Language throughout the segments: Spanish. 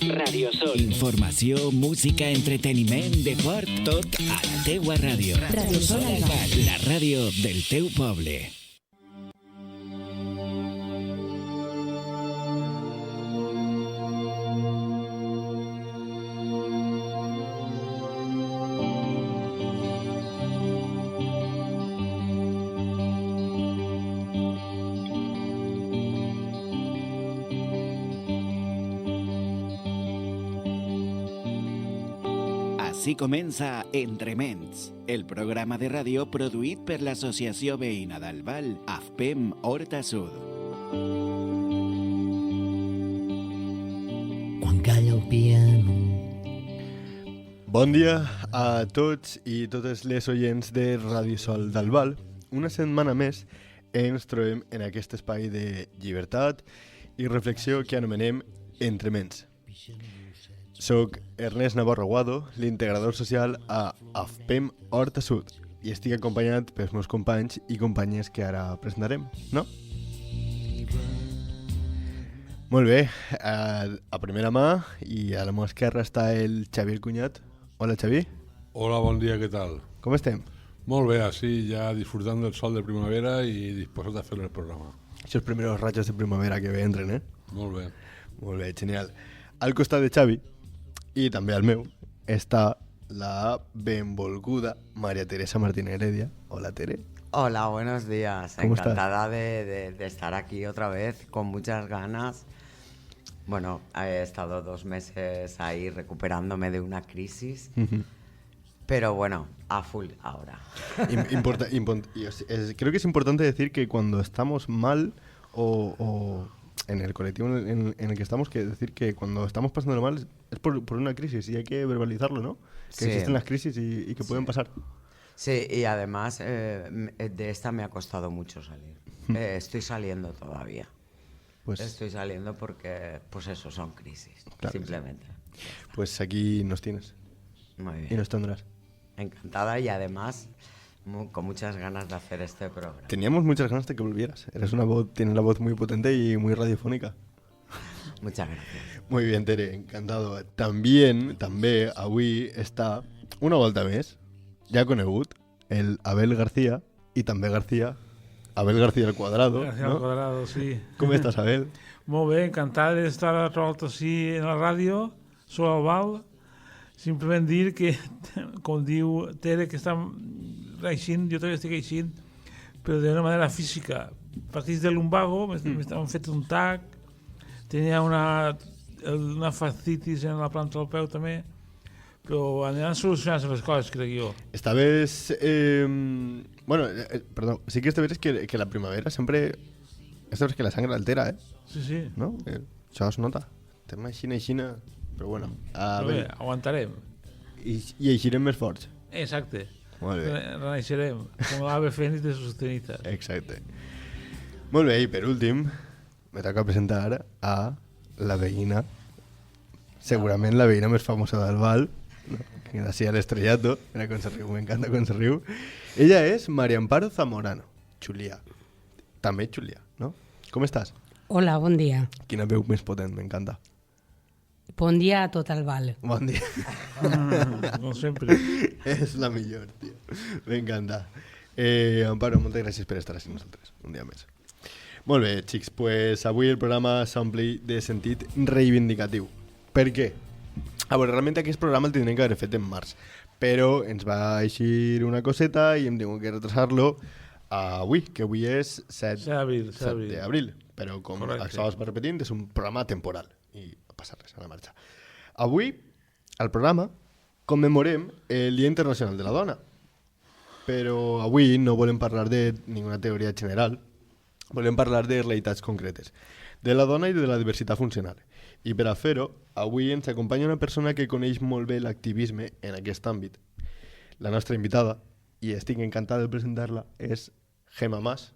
Radio Sol. Informació, música, entreteniment, deport, tot a la teua ràdio. Radio Sol Albal. La ràdio del teu poble. Així comença Entre Ments, el programa de ràdio produït per l'Associació Veïna d'Albal, AFPEM Horta Sud. Quan calla el piano. Bon dia a tots i totes les oients de Ràdio Sol d'Albal. Una setmana més ens trobem en aquest espai de llibertat i reflexió que anomenem Entre Ments. Soc Ernest Navarro Aguado, l'integrador social a AFPEM Horta Sud, i estic acompanyat pels meus companys i companyes que ara presentarem, no? Molt bé, a primera mà i a la meva esquerra està el Xavier Cunyat. Hola, Xavi. Hola, bon dia, què tal? Com estem? Molt bé, así ya disfrutando del sol de primavera y dispuestos a hacer el programa. Esos primeros rayos de primavera que vendren, eh? Molt bé. Molt bé, genial. Al costat de Xavi, i també al meu, està la benvolguda María Teresa Martínez Heredia. Hola, Tere. Hola, buenos días. ¿Cómo Encantada de estar aquí otra vez, con muchas ganas. Bueno, he estado 2 meses ahí recuperándome de una crisis, pero bueno, a full ahora. Creo que es importante decir que cuando estamos mal o en el colectivo en el que estamos, que decir que cuando estamos pasándolo mal es por una crisis y hay que verbalizarlo, ¿no? Que Sí. existen las crisis y que pueden pasar. Sí, y además de esta me ha costado mucho salir. Estoy saliendo todavía. Pues, Estoy saliendo porque, pues eso, son crisis, Claro, simplemente. pues aquí nos tienes Muy y bien. nos tendrás. Encantada y además con muchas ganas de hacer este programa. Teníamos muchas ganas de que volvieras. Tienes la voz muy potente y muy radiofónica. Muchas gracias. Muy bien, Tere, encantado. També avui està una volta més, ja conegut, el Abel García i també García, Abel García al quadrado, García no? al quadrado, sí. Com estàs, Abel? Molt bé, encantat d'estar altra volta així en la ràdio, Sol Albal. Simplement dir que, com diu Tere, que està reeixint, jo també estic reeixint, però d'una manera física. Partís del lumbago, m'han fet un tac, tenia una fascitis en la planta del peu també, però aniran solucionant les coses, crec jo. Esta vez, perdón, sí que esta vez es que la primavera siempre, esta vez que la sangre altera, ¿eh? Sí, sí. ¿No? Això es nota. Tema aixina, però bueno. Però bé, aguantarem. I eixirem més forts. Exacte. Molt bé. Renaixerem, com l'ave fènix de sus cenizas. Exacte. Molt bé, i per últim, me toca presentar a la veïna, segurament la veïna més famosa d'Albal, no? Que nacia l'estrellato, mira com se riu, m'encanta com se riu. Ella és María Amparo Zamorano, Xulia. També Xulia, no? Com estàs? Hola, bon dia. Quina veu més potent, m'encanta. Bon dia a tot Albal. Bon dia. Com sempre. És la millor, tio. M'encanta. Amparo, moltes gràcies per estar així nosaltres, un dia més. Molt bé, xics, pues avui el programa s'ompli de sentit reivindicatiu. Per què? A veure, realment aquest programa el tindrem que haver fet en març, però ens va eixir una coseta i hem tingut que retrasar-lo a avui, que avui és 7 d'abril. Però com això es va repetint, és un programa temporal i no passa res, a la marxa. Avui, al programa, commemorem el Dia Internacional de la Dona. Però avui no volem parlar de ninguna teoria general, volem parlar de realitats concretes, de la dona i de la diversitat funcional. I per a fer-ho, avui ens acompanya una persona que coneix molt bé l'activisme en aquest àmbit. La nostra invitada, i estic encantada de presentar-la, és Gemma Mas.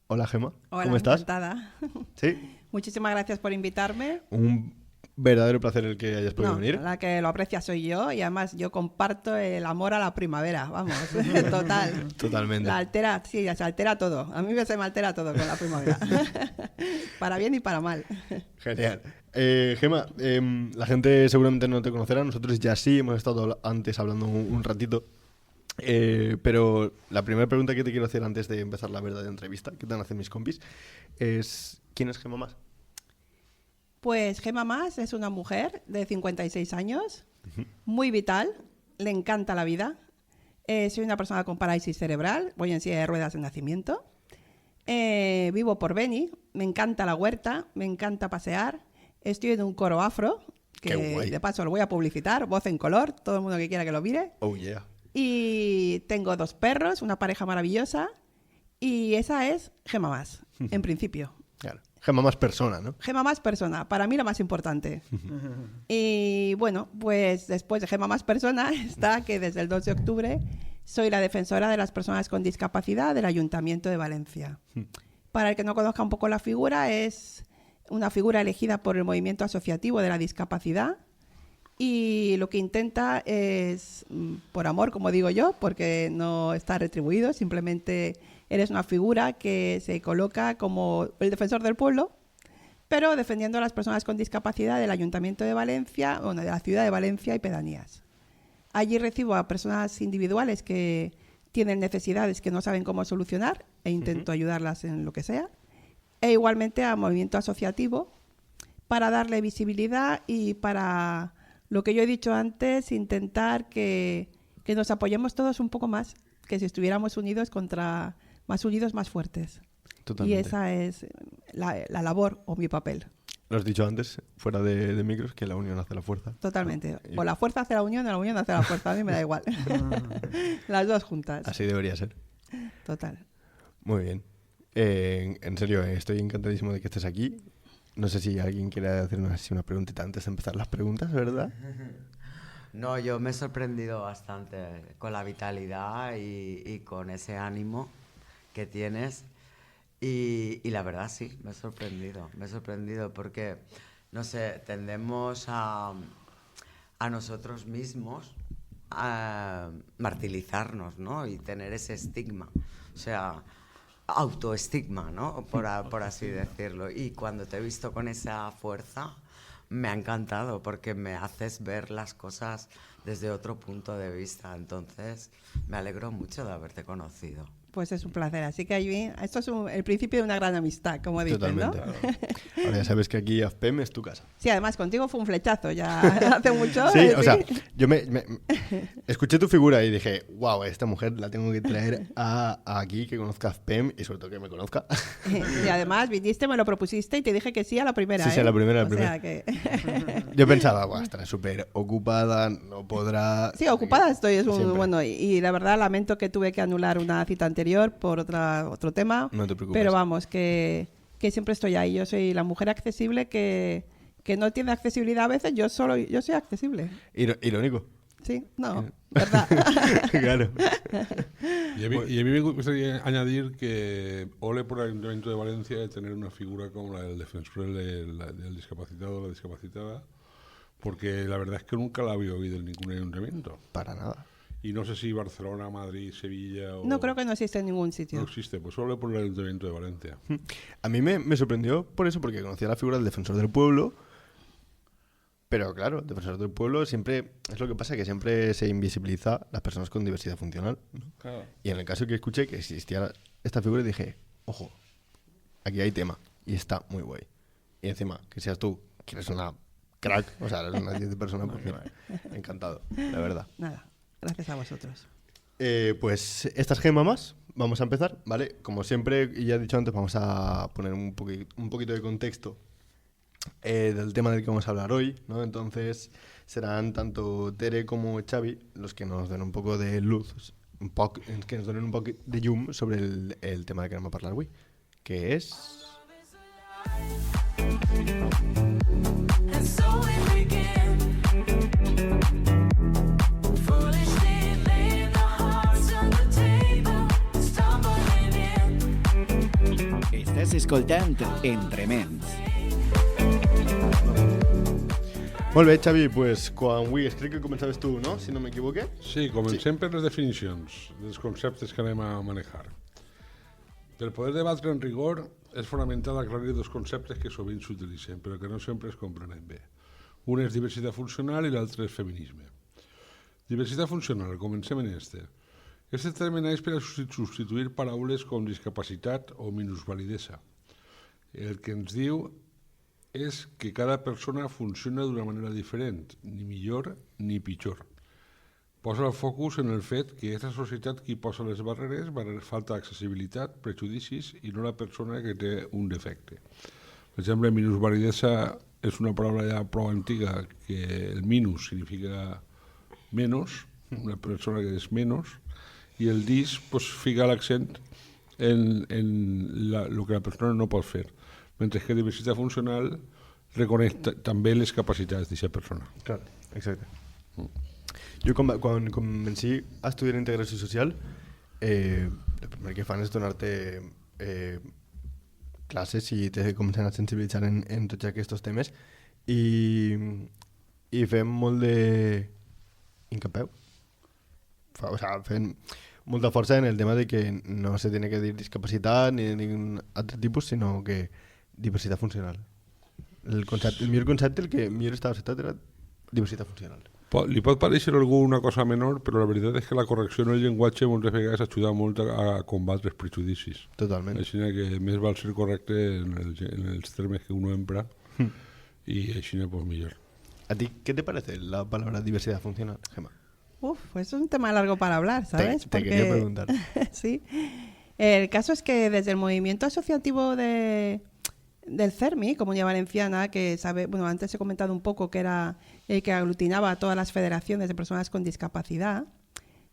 Hola, Gemma. Hola, ¿Cómo estás? encantada. ¿Sí? Muchísimas gracias por invitarme. Un verdadero placer el que hayas podido venir. La que lo aprecia soy yo y además yo comparto el amor a la primavera, vamos, total. Totalmente. La altera, sí, se altera todo. A mí se me altera todo con la primavera. Para bien y para mal. Genial. Gemma, la gente seguramente no te conocerá, nosotros ya sí, hemos estado antes hablando un ratito. Pero la primera pregunta que te quiero hacer antes de empezar la verdadera entrevista, que te van a hacer mis compis, es ¿quién es Gemma Mas? Pues Gemma Mas es una mujer de 56 años, muy vital, le encanta la vida. Soy una persona con parálisis cerebral, voy en silla de ruedas de nacimiento. Vivo por Beni, me encanta la huerta, me encanta pasear. Estoy en un coro afro, que de paso lo voy a publicitar, voz en color, todo el mundo que quiera que lo mire. Oh, yeah. Y tengo 2 perros, una pareja maravillosa. Y esa es Gemma Mas, en principio. Claro. Gemma Mas persona, ¿no? Gemma Mas persona, para mí lo más importante. Y bueno, pues después de Gemma Mas persona está que desde el 2 de octubre soy la defensora de las personas con discapacidad del Ayuntamiento de Valencia. Para el que no conozca un poco la figura, es una figura elegida por el Movimiento Asociativo de la Discapacidad. Y lo que intenta es, por amor, como digo yo, porque no está retribuido, simplemente eres una figura que se coloca como el defensor del pueblo, pero defendiendo a las personas con discapacidad del Ayuntamiento de Valencia, bueno, de la ciudad de Valencia y pedanías. Allí recibo a personas individuales que tienen necesidades que no saben cómo solucionar e intento ayudarlas en lo que sea, e igualmente a movimiento asociativo para darle visibilidad y para... Lo que yo he dicho antes, intentar que nos apoyemos todos un poco más, que si estuviéramos unidos más unidos, más fuertes. Totalmente. Y esa es la labor o mi papel. Lo has dicho antes, fuera de micros, que la unión hace la fuerza. Totalmente. O la fuerza hace la unión, o la unión hace la fuerza. A mí me da igual. Las dos juntas. Así debería ser. Total. Muy bien. En serio, estoy encantadísimo de que estés aquí. No sé si alguien quiere hacernos una preguntita antes de empezar las preguntas, ¿verdad? No, yo me he sorprendido bastante con la vitalidad y con ese ánimo que tienes. Y la verdad sí, me he sorprendido porque, no sé, tendemos a nosotros mismos a martirizarnos, ¿no? Y tener ese estigma, o sea, autoestigma, ¿no? Por así decirlo. Y cuando te he visto con esa fuerza, me ha encantado porque me haces ver las cosas desde otro punto de vista. Entonces, me alegro mucho de haberte conocido. Pues es un placer. Así que allí, esto es el principio de una gran amistad, como dicen, Totalmente. ¿no? Ahora ya sabes que aquí AFPEM es tu casa. Sí, además contigo fue un flechazo ya hace mucho. Sí, o sea, yo me escuché tu figura y dije, wow, esta mujer la tengo que traer a aquí, que conozca AFPEM y sobre todo que me conozca. Y además viniste, me lo propusiste y te dije que sí a la primera. Sí, sí, a la primera, O sea que... Yo pensaba, bueno, estará súper ocupada, no podrá... Sí, ocupada estoy, es un, Siempre. bueno, y la verdad lamento que tuve que anular una cita anterior por otro tema. No te preocupes. Pero vamos, que siempre estoy ahí. Yo soy la mujer accesible que no tiene accesibilidad a veces, yo soy accesible. Irónico. Sí, no, ¿verdad? Claro. Y a mí me gustaría añadir que ole por el Ayuntamiento de Valencia de tener una figura como la del defensor del discapacitado o la discapacitada, porque la verdad es que nunca la había oído en ningún ayuntamiento. Para nada. Y no sé si Barcelona, Madrid, Sevilla... No creo que no existe en ningún sitio. No existe, pues solo por el Ayuntamiento de Valencia. A mí me sorprendió por eso, porque conocía la figura del defensor del pueblo, pero claro, el defensor del pueblo siempre... Es lo que pasa, que siempre se invisibiliza las personas con diversidad funcional, ¿no? Claro. Y en el caso que escuché que existía esta figura, dije, ojo, aquí hay tema, y está muy guay. Y encima, que seas tú, que eres una crack, o sea, eres una 10 de persona, pues mira, encantado, la verdad. Nada, gracias a vosotros. Pues estas Gemma Mas, vamos a empezar, ¿vale? Como siempre, y ya he dicho antes, vamos a poner un poquito de contexto del tema del que vamos a hablar hoy, ¿no? Entonces serán tanto Tere como Xavi los que nos den un poco de luz, que nos den un poco de llum sobre el tema del que vamos a hablar hoy, que es... Estàs escoltant Entrements. Molt bé, Xavi, pues quan avui crec que començaves tu, no? Si no m'equivoque. Sí, comencem per les definicions dels conceptes que anem a manejar. Per poder debatre en rigor, és fonamental aclarir dos conceptes que sovint s'utilitzen, però que no sempre es comprenen bé. Un és diversitat funcional i l'altre és feminisme. Diversitat funcional, comencem en este. Este terme neix per a substituir paraules com discapacitat o minusvalidesa. El que ens diu és que cada persona funciona d'una manera diferent, ni millor ni pitjor. Posa el focus en el fet que és la societat qui posa les barreres, falta d'accessibilitat, prejudicis i no la persona que té un defecte. Per exemple, minusvalidesa és una paraula ja prou antiga que el minus significa menos, una persona que és menos, i el dis pues, fica l'accent en el que la persona no pot fer, mentre que diversitat funcional reconeix també les capacitats d'aquesta persona. Clar, exacte. Jo quan comenci a estudiar integració social, el primer que fan és donar-te classes i te comencen a sensibilitzar en tots aquests temes i fem molt de incapeu. O sea, fem molta força en el tema de que no se tiene que dir discapacitat ni de ningún altre tipus, sinó que diversitat funcional. El millor concepte, el que millor estava acceptat era diversitat funcional. Li pot parèixer a algú una cosa menor, però la veritat és que la correcció en el llenguatge moltes vegades ajuda molt a combatre els prejudicis. Totalment. Així que més val ser correcte en els termes que uno empra y així pues millor. ¿A ti qué te parece la palabra diversidad funcional, Gemma? Pues es un tema largo para hablar, ¿sabes? Te quería preguntar. Sí. El caso es que desde el movimiento asociativo del CERMI, Comunidad Valenciana, que sabe, bueno, antes he comentado un poco que era el que aglutinaba a todas las federaciones de personas con discapacidad,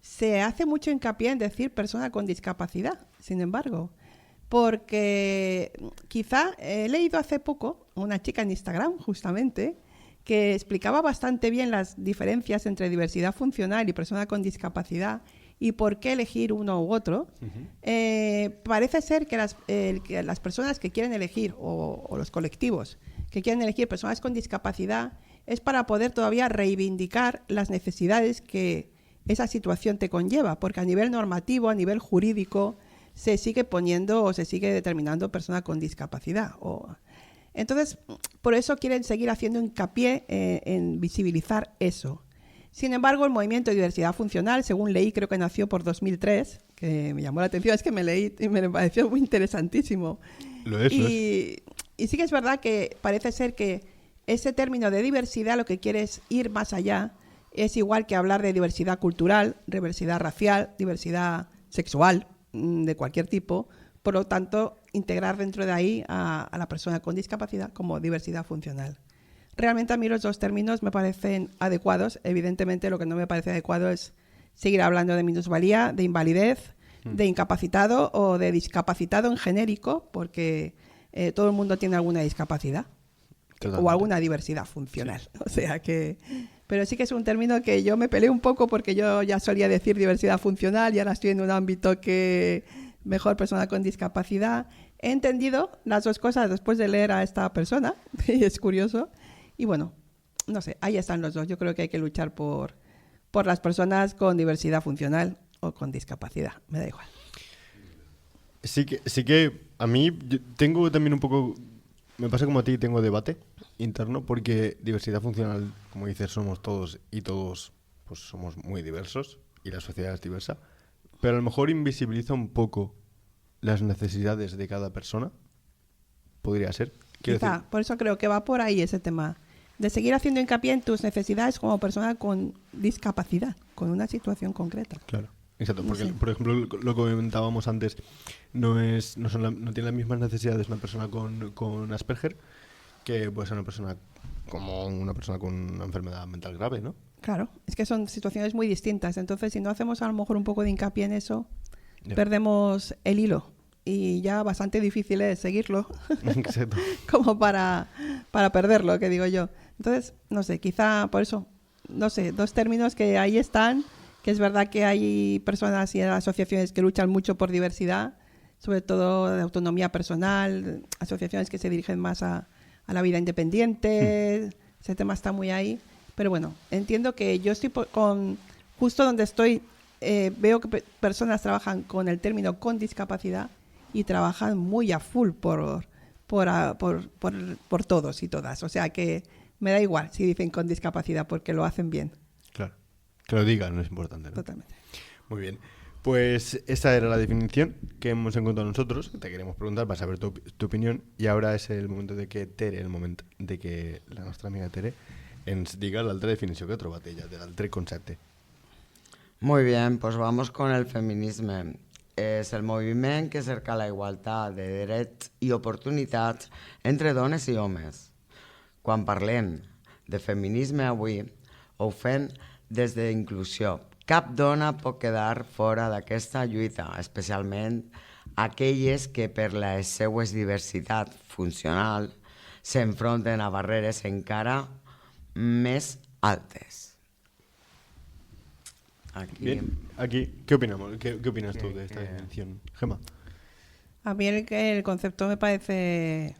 se hace mucho hincapié en decir persona con discapacidad, sin embargo, porque quizá he leído hace poco una chica en Instagram, justamente, que explicaba bastante bien las diferencias entre diversidad funcional y persona con discapacidad y por qué elegir uno u otro. Parece ser que las personas que quieren elegir, o los colectivos que quieren elegir personas con discapacidad, es para poder todavía reivindicar las necesidades que esa situación te conlleva, porque a nivel normativo, a nivel jurídico, se sigue poniendo o se sigue determinando persona con discapacidad. Entonces, por eso quieren seguir haciendo hincapié en visibilizar eso. Sin embargo, el movimiento de diversidad funcional, según leí, creo que nació por 2003, que me llamó la atención, es que me leí y me pareció muy interesantísimo. Lo es. Y sí que es verdad que parece ser que ese término de diversidad lo que quiere es ir más allá. Es igual que hablar de diversidad cultural, diversidad racial, diversidad sexual, de cualquier tipo. Por lo tanto, integrar dentro de ahí a la persona con discapacidad como diversidad funcional. Realmente a mí los dos términos me parecen adecuados. Evidentemente lo que no me parece adecuado es seguir hablando de minusvalía, de invalidez, de incapacitado o de discapacitado en genérico, porque todo el mundo tiene alguna discapacidad. Totalmente. O alguna diversidad funcional. Sí. O sea que... Pero sí que es un término que yo me peleé un poco porque yo ya solía decir diversidad funcional y ahora estoy en un ámbito que... mejor persona con discapacidad. He entendido las dos cosas después de leer a esta persona, y es curioso. Y bueno, no sé, ahí están los dos. Yo creo que hay que luchar por las personas con diversidad funcional o con discapacidad. Me da igual. Sí que a mí tengo también un poco, me pasa como a ti, tengo debate interno, porque diversidad funcional, como dices, somos todos y todos pues somos muy diversos y la sociedad es diversa. Pero a lo mejor invisibiliza un poco las necesidades de cada persona. Podría ser. Quizá, por eso creo que va por ahí ese tema. De seguir haciendo hincapié en tus necesidades como persona con discapacidad, con una situación concreta. Claro, exacto. Porque, Sí. por ejemplo, lo que comentábamos antes, no tiene las mismas necesidades una persona con Asperger que pues una persona como una persona con una enfermedad mental grave, ¿no? Claro, es que son situaciones muy distintas. Entonces, si no hacemos a lo mejor un poco de hincapié en eso, Ya. perdemos el hilo. Y ya bastante difícil es seguirlo Exacto. como para perderlo, que digo yo. Entonces, no sé, quizá por eso, no sé, dos términos que ahí están, que es verdad que hay personas y asociaciones que luchan mucho por diversidad, sobre todo de autonomía personal, asociaciones que se dirigen más a la vida independiente, ese tema está muy ahí. Pero bueno, entiendo que yo estoy justo donde estoy, veo que personas trabajan con el término con discapacidad y trabajan muy a full por todos y todas. O sea que me da igual si dicen con discapacidad porque lo hacen bien. Claro, que lo digan no es importante, ¿no? Totalmente. Muy bien. Pues esa era la definición que hemos encontrado nosotros. Te queremos preguntar para saber tu opinión. Y ahora es el momento de que la nuestra amiga Tere ens diga l'altra definició que ha trobat ella, de l'altre concepte. Muy bien, pues vamos con el feminisme. És el moviment que cerca la igualtat de drets i oportunitats entre dones i homes. Quan parlem de feminisme avui, ho fem des d'inclusió. Cap dona pot quedar fora d'aquesta lluita, especialment aquelles que per les seues diversitats funcional s'enfronten a barreres encara més altes. Aquí, ¿qué opinamos? ¿Qué opinas tú de esta definición, Gemma? A mí el concepto me parece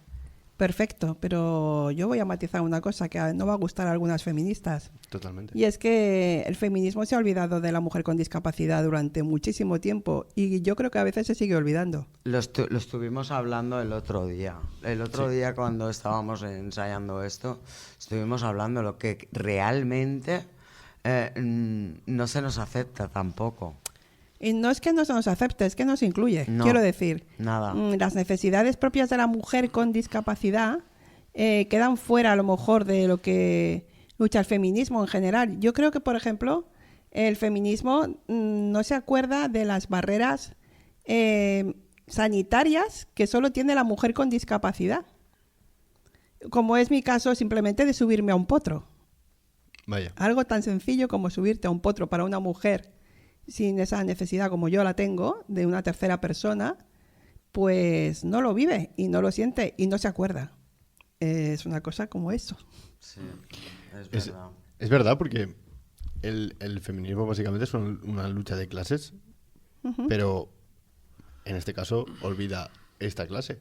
perfecto, pero yo voy a matizar una cosa que no va a gustar a algunas feministas. Totalmente. Y es que el feminismo se ha olvidado de la mujer con discapacidad durante muchísimo tiempo y yo creo que a veces se sigue olvidando. Lo estuvimos hablando el otro día. El otro día cuando estábamos ensayando esto, estuvimos hablando de lo que realmente no se nos acepta tampoco. Y no es que no se nos acepte, es que no se incluye. No, quiero decir, nada. Las necesidades propias de la mujer con discapacidad quedan fuera a lo mejor de lo que lucha el feminismo en general. Yo creo que, por ejemplo, el feminismo no se acuerda de las barreras sanitarias que solo tiene la mujer con discapacidad. Como es mi caso simplemente de subirme a un potro. Vaya. Algo tan sencillo como subirte a un potro para una mujer sin esa necesidad como yo la tengo, de una tercera persona, pues no lo vive y no lo siente y no se acuerda. Es una cosa como eso. Sí, es verdad. Es verdad, porque el feminismo básicamente es una lucha de clases, pero en este caso olvida esta clase.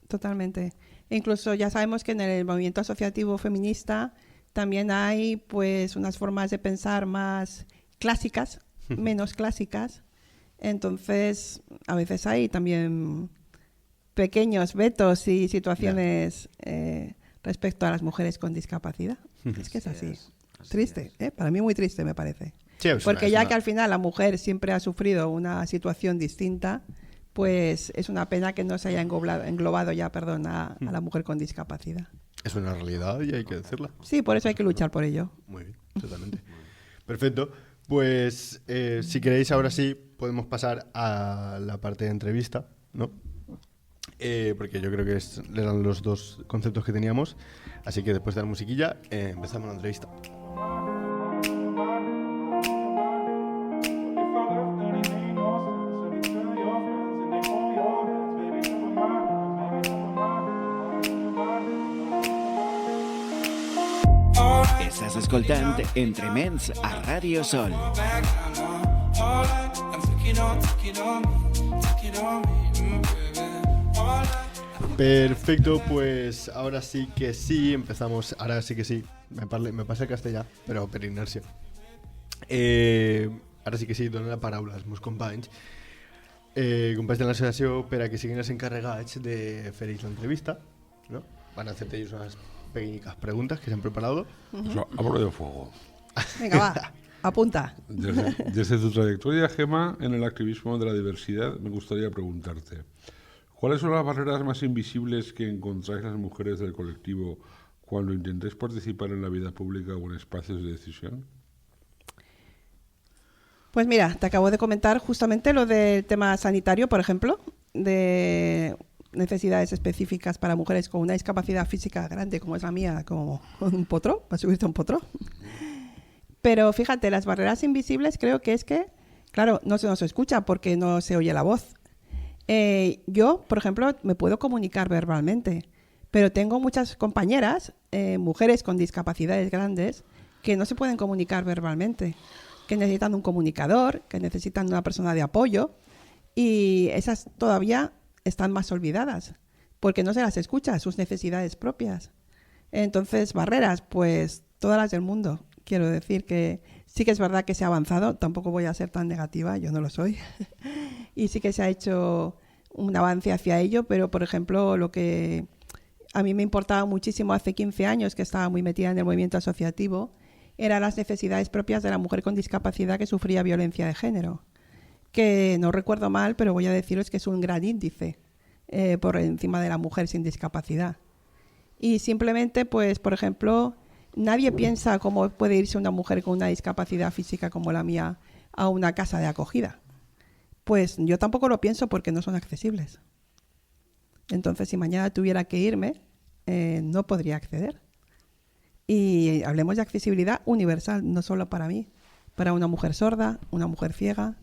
Totalmente. Incluso ya sabemos que en el movimiento asociativo feminista también hay pues unas formas de pensar más clásicas, menos clásicas. Entonces, a veces hay también pequeños vetos y situaciones respecto a las mujeres con discapacidad. Es que es así. Triste, para mí muy triste me parece. Sí, porque ya que al final la mujer siempre ha sufrido una situación distinta, pues es una pena que no se haya englobado ya, a la mujer con discapacidad. Es una realidad y hay que decirla. Sí, por eso hay que luchar por ello. Muy bien, totalmente. Perfecto. Pues si queréis ahora sí podemos pasar a la parte de entrevista, ¿no? Porque yo creo que eran los dos conceptos que teníamos. Así que después de la musiquilla empezamos la entrevista. Estàs escoltant Entrements a Ràdio Sol. Perfecto, pues ahora sí que sí, empezamos. Ahora sí que sí, me passa el castellà, però per inèrcia. Ara sí que sí, dono la paraula als meus companys. Companys de l'associació per a que siguin els encarregats de fer-los l'entrevista, ¿no? Van a hacerte ellos unas pequeñas preguntas que se han preparado. Abro de fuego. Venga, va, apunta. Desde tu trayectoria, Gemma, en el activismo de la diversidad, me gustaría preguntarte, ¿cuáles son las barreras más invisibles que encontráis las mujeres del colectivo cuando intentáis participar en la vida pública o en espacios de decisión? Pues mira, te acabo de comentar justamente lo del tema sanitario, por ejemplo, de necesidades específicas para mujeres con una discapacidad física grande como es la mía, como con un potro, para subirte a un potro. Pero fíjate, las barreras invisibles creo que es que, claro, no se nos escucha porque no se oye la voz. Yo, por ejemplo, me puedo comunicar verbalmente, pero tengo muchas compañeras, mujeres con discapacidades grandes, que no se pueden comunicar verbalmente, que necesitan un comunicador, que necesitan una persona de apoyo, y esas todavía están más olvidadas, porque no se las escucha, sus necesidades propias. Entonces, barreras, pues todas las del mundo. Quiero decir que sí que es verdad que se ha avanzado, tampoco voy a ser tan negativa, yo no lo soy, y sí que se ha hecho un avance hacia ello, pero por ejemplo lo que a mí me importaba muchísimo hace 15 años, que estaba muy metida en el movimiento asociativo, eran las necesidades propias de la mujer con discapacidad que sufría violencia de género, que no recuerdo mal, pero voy a deciros que es un gran índice por encima de la mujer sin discapacidad. Y simplemente, pues, por ejemplo, nadie piensa cómo puede irse una mujer con una discapacidad física como la mía a una casa de acogida. Pues yo tampoco lo pienso porque no son accesibles. Entonces, si mañana tuviera que irme, no podría acceder. Y hablemos de accesibilidad universal, no solo para mí, para una mujer sorda, una mujer ciega,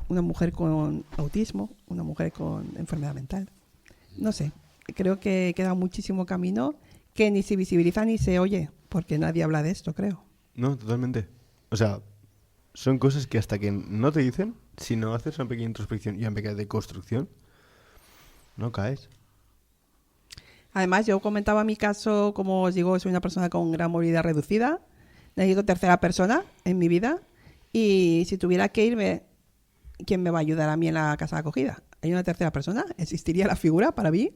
una mujer con autismo, una mujer con enfermedad mental. No sé, creo que queda muchísimo camino que ni se visibiliza ni se oye, porque nadie habla de esto, creo. No, totalmente. O sea, son cosas que hasta que no te dicen, si no haces una pequeña introspección y una pequeña deconstrucción, no caes. Además, yo comentaba mi caso, como os digo, soy una persona con gran movilidad reducida, necesito tercera persona en mi vida, y si tuviera que irme, ¿quién me va a ayudar a mí en la casa de acogida? ¿Hay una tercera persona? ¿Existiría la figura para mí?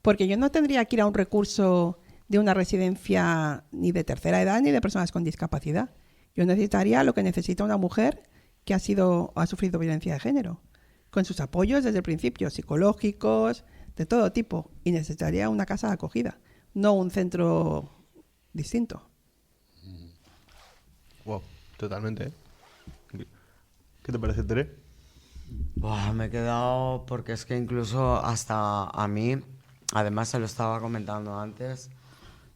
Porque yo no tendría que ir a un recurso de una residencia ni de tercera edad ni de personas con discapacidad. Yo necesitaría lo que necesita una mujer que ha sufrido violencia de género, con sus apoyos desde el principio, psicológicos, de todo tipo, y necesitaría una casa de acogida, no un centro distinto. Wow, totalmente, ¿eh? ¿Qué te parece, Tere? Buah, me he quedado porque es que incluso hasta a mí, además se lo estaba comentando antes,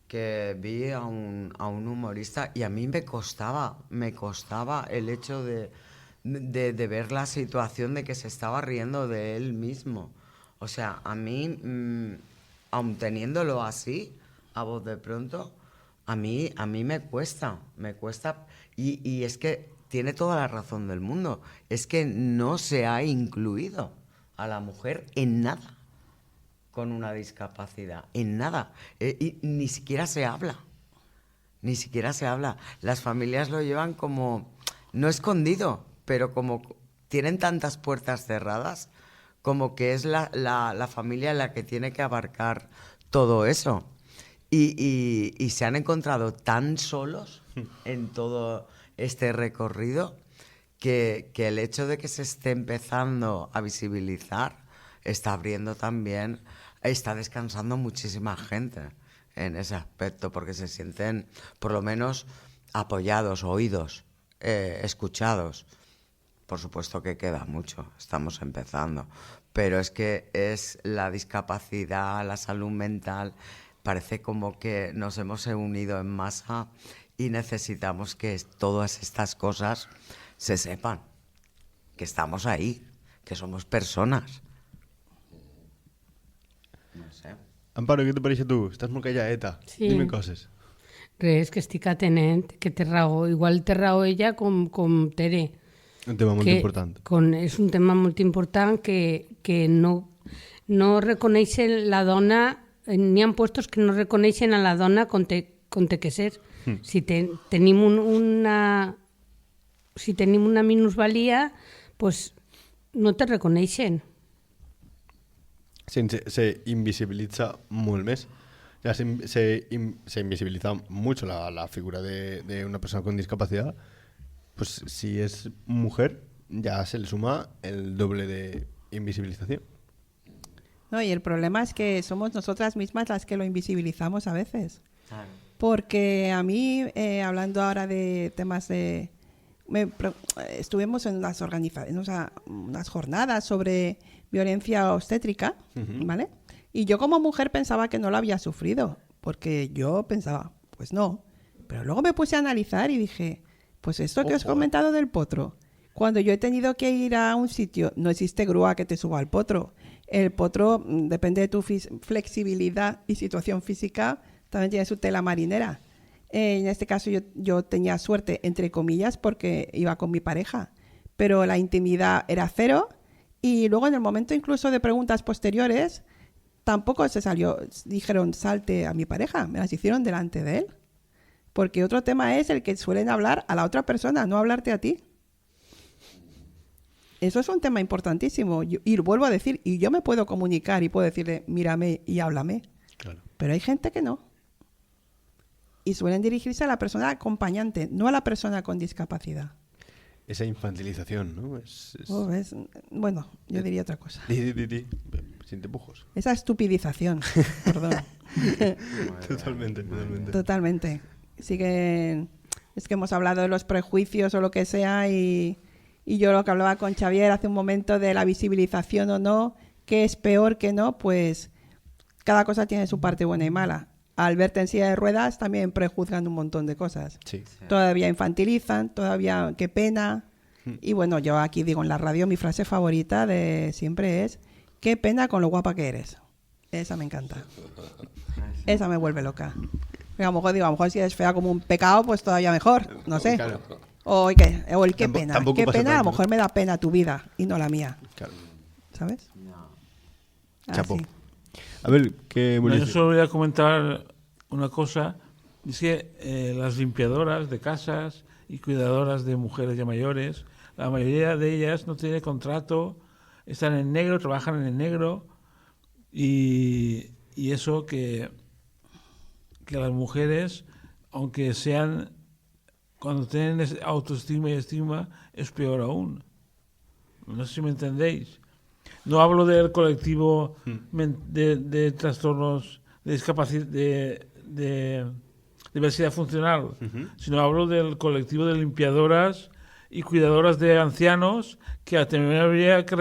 que vi a un humorista y a mí me costaba el hecho de ver la situación de que se estaba riendo de él mismo. O sea, a mí, aun teniéndolo así, a voz de pronto, a mí me cuesta. Y es que tiene toda la razón del mundo. Es que no se ha incluido a la mujer en nada con una discapacidad, en nada. Y ni siquiera se habla. Las familias lo llevan como, no escondido, pero como tienen tantas puertas cerradas, como que es la familia la que tiene que abarcar todo eso. Y se han encontrado tan solos en todo este recorrido que el hecho de que se esté empezando a visibilizar está abriendo también, está descansando muchísima gente en ese aspecto, porque se sienten por lo menos apoyados, oídos, escuchados. Por supuesto que queda mucho, estamos empezando, pero es que es la discapacidad, la salud mental, parece como que nos hemos unido en masa y necesitamos que todas estas cosas se sepan, que estamos ahí, que somos personas. No sé. Amparo, què te pareix a tu? Estàs molt calladeta. Sí. Dime coses. Res, que estic atenent, que té raó. Igual té raó ella com Tere. Un tema molt important. És un tema molt important que no reconeixen la dona, n'hi ha puestos que no reconeixen a la dona com té que ser. Si tenim una minusvalia, pues no te reconeixen. Se invisibiliza molt més. Ya se invisibiliza mucho la figura de una persona con discapacidad. Pues si es mujer, ya se le suma el doble de invisibilización. No, y el problema es que somos nosotras mismas las que lo invisibilizamos a veces. Claro. Porque a mí, hablando ahora de temas de... estuvimos en unas jornadas sobre violencia obstétrica, ¿vale? Y yo como mujer pensaba que no lo había sufrido, porque yo pensaba, pues no. Pero luego me puse a analizar y dije, pues esto que os he comentado del potro, cuando yo he tenido que ir a un sitio, no existe grúa que te suba al potro. El potro, depende de tu flexibilidad y situación física, también tiene su tela marinera. En este caso yo tenía suerte, entre comillas, porque iba con mi pareja, pero la intimidad era cero, y luego en el momento incluso de preguntas posteriores tampoco dijeron salte a mi pareja, me las hicieron delante de él, porque otro tema es el que suelen hablar a la otra persona, no hablarte a ti. Eso es un tema importantísimo. Y vuelvo a decir, y yo me puedo comunicar y puedo decirle, mírame y háblame. Claro. Pero hay gente que no. Y suelen dirigirse a la persona acompañante, no a la persona con discapacidad. Esa infantilización, ¿no? Bueno, yo diría otra cosa. Di. Sin tapujos. Esa estupidización, perdón. Totalmente. Es que hemos hablado de los prejuicios o lo que sea y yo lo que hablaba con Xavier hace un momento de la visibilización o no, qué es peor que no, pues cada cosa tiene su parte buena y mala. Al verte en silla de ruedas también prejuzgan un montón de cosas. Sí. Todavía infantilizan, todavía qué pena. Y bueno, yo aquí digo en la radio mi frase favorita de siempre es qué pena con lo guapa que eres. Esa me encanta. Esa me vuelve loca. A lo mejor si eres fea como un pecado, pues todavía mejor, no sé. Claro. O el qué pena. Qué pena, a lo mejor me da pena tu vida y no la mía. Claro. ¿Sabes? Chapo. Así. A ver, ¿qué No, yo solo voy a comentar una cosa. Es que las limpiadoras de casas y cuidadoras de mujeres ya mayores, la mayoría de ellas no tienen contrato, están en negro, trabajan en el negro y eso que las mujeres, aunque sean, cuando tienen autoestima y estima, es peor aún. No sé si me entendéis. No hablo del colectivo de trastornos de discapacidad, de diversidad funcional, sino hablo del colectivo de limpiadoras y cuidadoras de ancianos que también habría que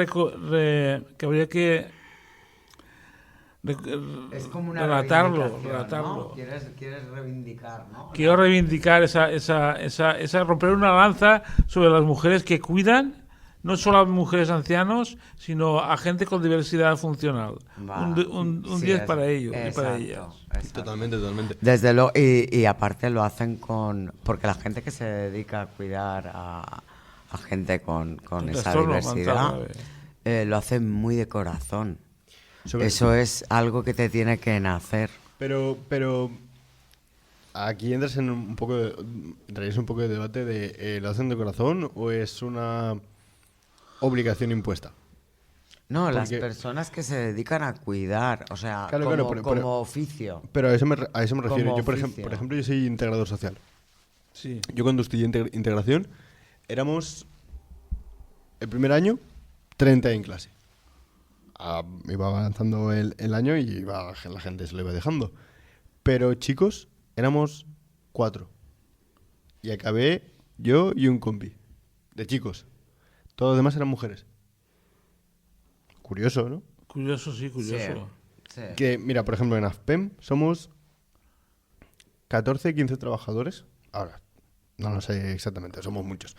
es como una relatarlo. ¿no? Quieres reivindicar, ¿no? Quiero reivindicar esa romper una lanza sobre las mujeres que cuidan, no solo a mujeres ancianos, sino a gente con diversidad funcional. Un 10 para ellos y para ellas. Exacto. Totalmente. Desde luego, y aparte lo hacen porque la gente que se dedica a cuidar a gente con esa diversidad lo hacen muy de corazón. Eso es algo que te tiene que nacer. Pero aquí entras en un poco de debate de ¿lo hacen de corazón o es una obligación impuesta? No, las personas que se dedican a cuidar, o sea, como oficio. Pero a eso me refiero. Como Yo, por oficio. ejemplo, yo soy integrador social. Sí. Yo cuando estudié integración éramos el primer año 30 en clase. Iba avanzando el año y la gente se lo iba dejando. Pero chicos, éramos 4. Y acabé yo y un compi. De chicos. Todos los demás eran mujeres. Curioso, ¿no? Curioso. Sí. Que, mira, por ejemplo, en AFPEM somos 14, 15 trabajadores. Ahora, no lo sé exactamente, somos muchos.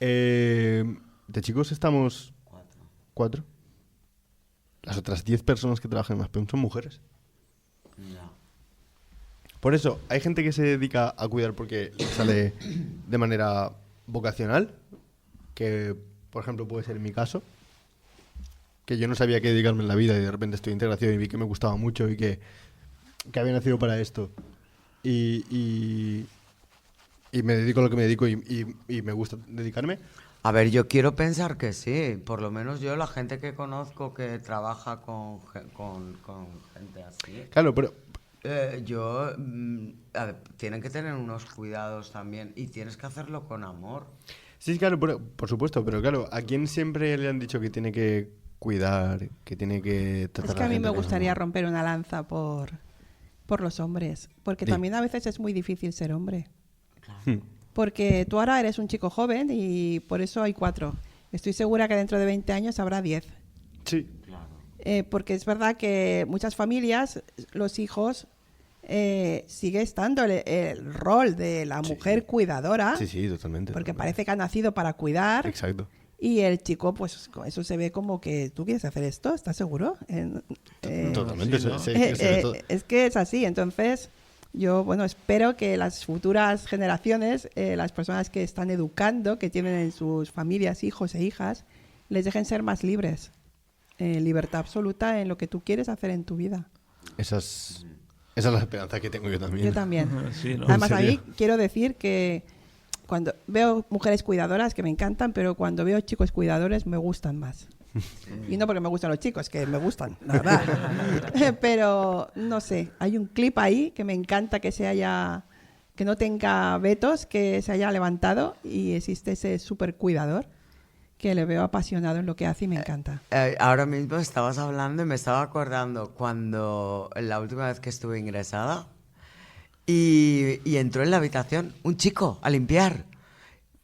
De chicos estamos 4. Las otras 10 personas que trabajan en AFPEM son mujeres. No. Por eso, hay gente que se dedica a cuidar porque le sale de manera vocacional, que, por ejemplo, puede ser mi caso, que yo no sabía qué dedicarme en la vida y de repente estoy en integración y vi que me gustaba mucho y que había nacido para esto. Y me dedico a lo que me dedico y me gusta dedicarme. A ver, yo quiero pensar que sí. Por lo menos yo, la gente que conozco que trabaja con gente así. Claro, pero... a ver, tienen que tener unos cuidados también y tienes que hacerlo con amor. Sí, claro, por supuesto, pero claro, ¿a quién siempre le han dicho que tiene que cuidar, que tiene que tratar Es que a a la mí gente me con gustaría amor? romper una lanza por los hombres, porque Sí. también a veces es muy difícil ser hombre. Hmm. Porque tú ahora eres un chico joven y por eso hay 4. Estoy segura que dentro de 20 años habrá 10. Sí. Porque es verdad que muchas familias, los hijos, sigue estando el rol de la mujer cuidadora, Sí, totalmente. porque totalmente. parece que ha nacido para cuidar. Exacto. Y el chico, pues eso se ve como que tú quieres hacer esto, ¿estás seguro? Totalmente. sí, ¿no? se ve todo. Es que es así. Entonces, yo, espero que las futuras generaciones, las personas que están educando, que tienen en sus familias hijos e hijas, les dejen ser más libres. Libertad absoluta en lo que tú quieres hacer en tu vida. Esa es la esperanza que tengo yo también. Yo también. Sí, ¿no? Además, a ¿En mí serio? quiero decir que cuando veo mujeres cuidadoras que me encantan, pero cuando veo chicos cuidadores me gustan más. Y no porque me gustan los chicos, que me gustan, la verdad. Pero no sé, hay un clip ahí que me encanta que no tenga vetos, que se haya levantado y existe ese súper cuidador que le veo apasionado en lo que hace y me encanta. Ahora mismo estabas hablando y me estaba acordando cuando la última vez que estuve ingresada y entró en la habitación un chico a limpiar,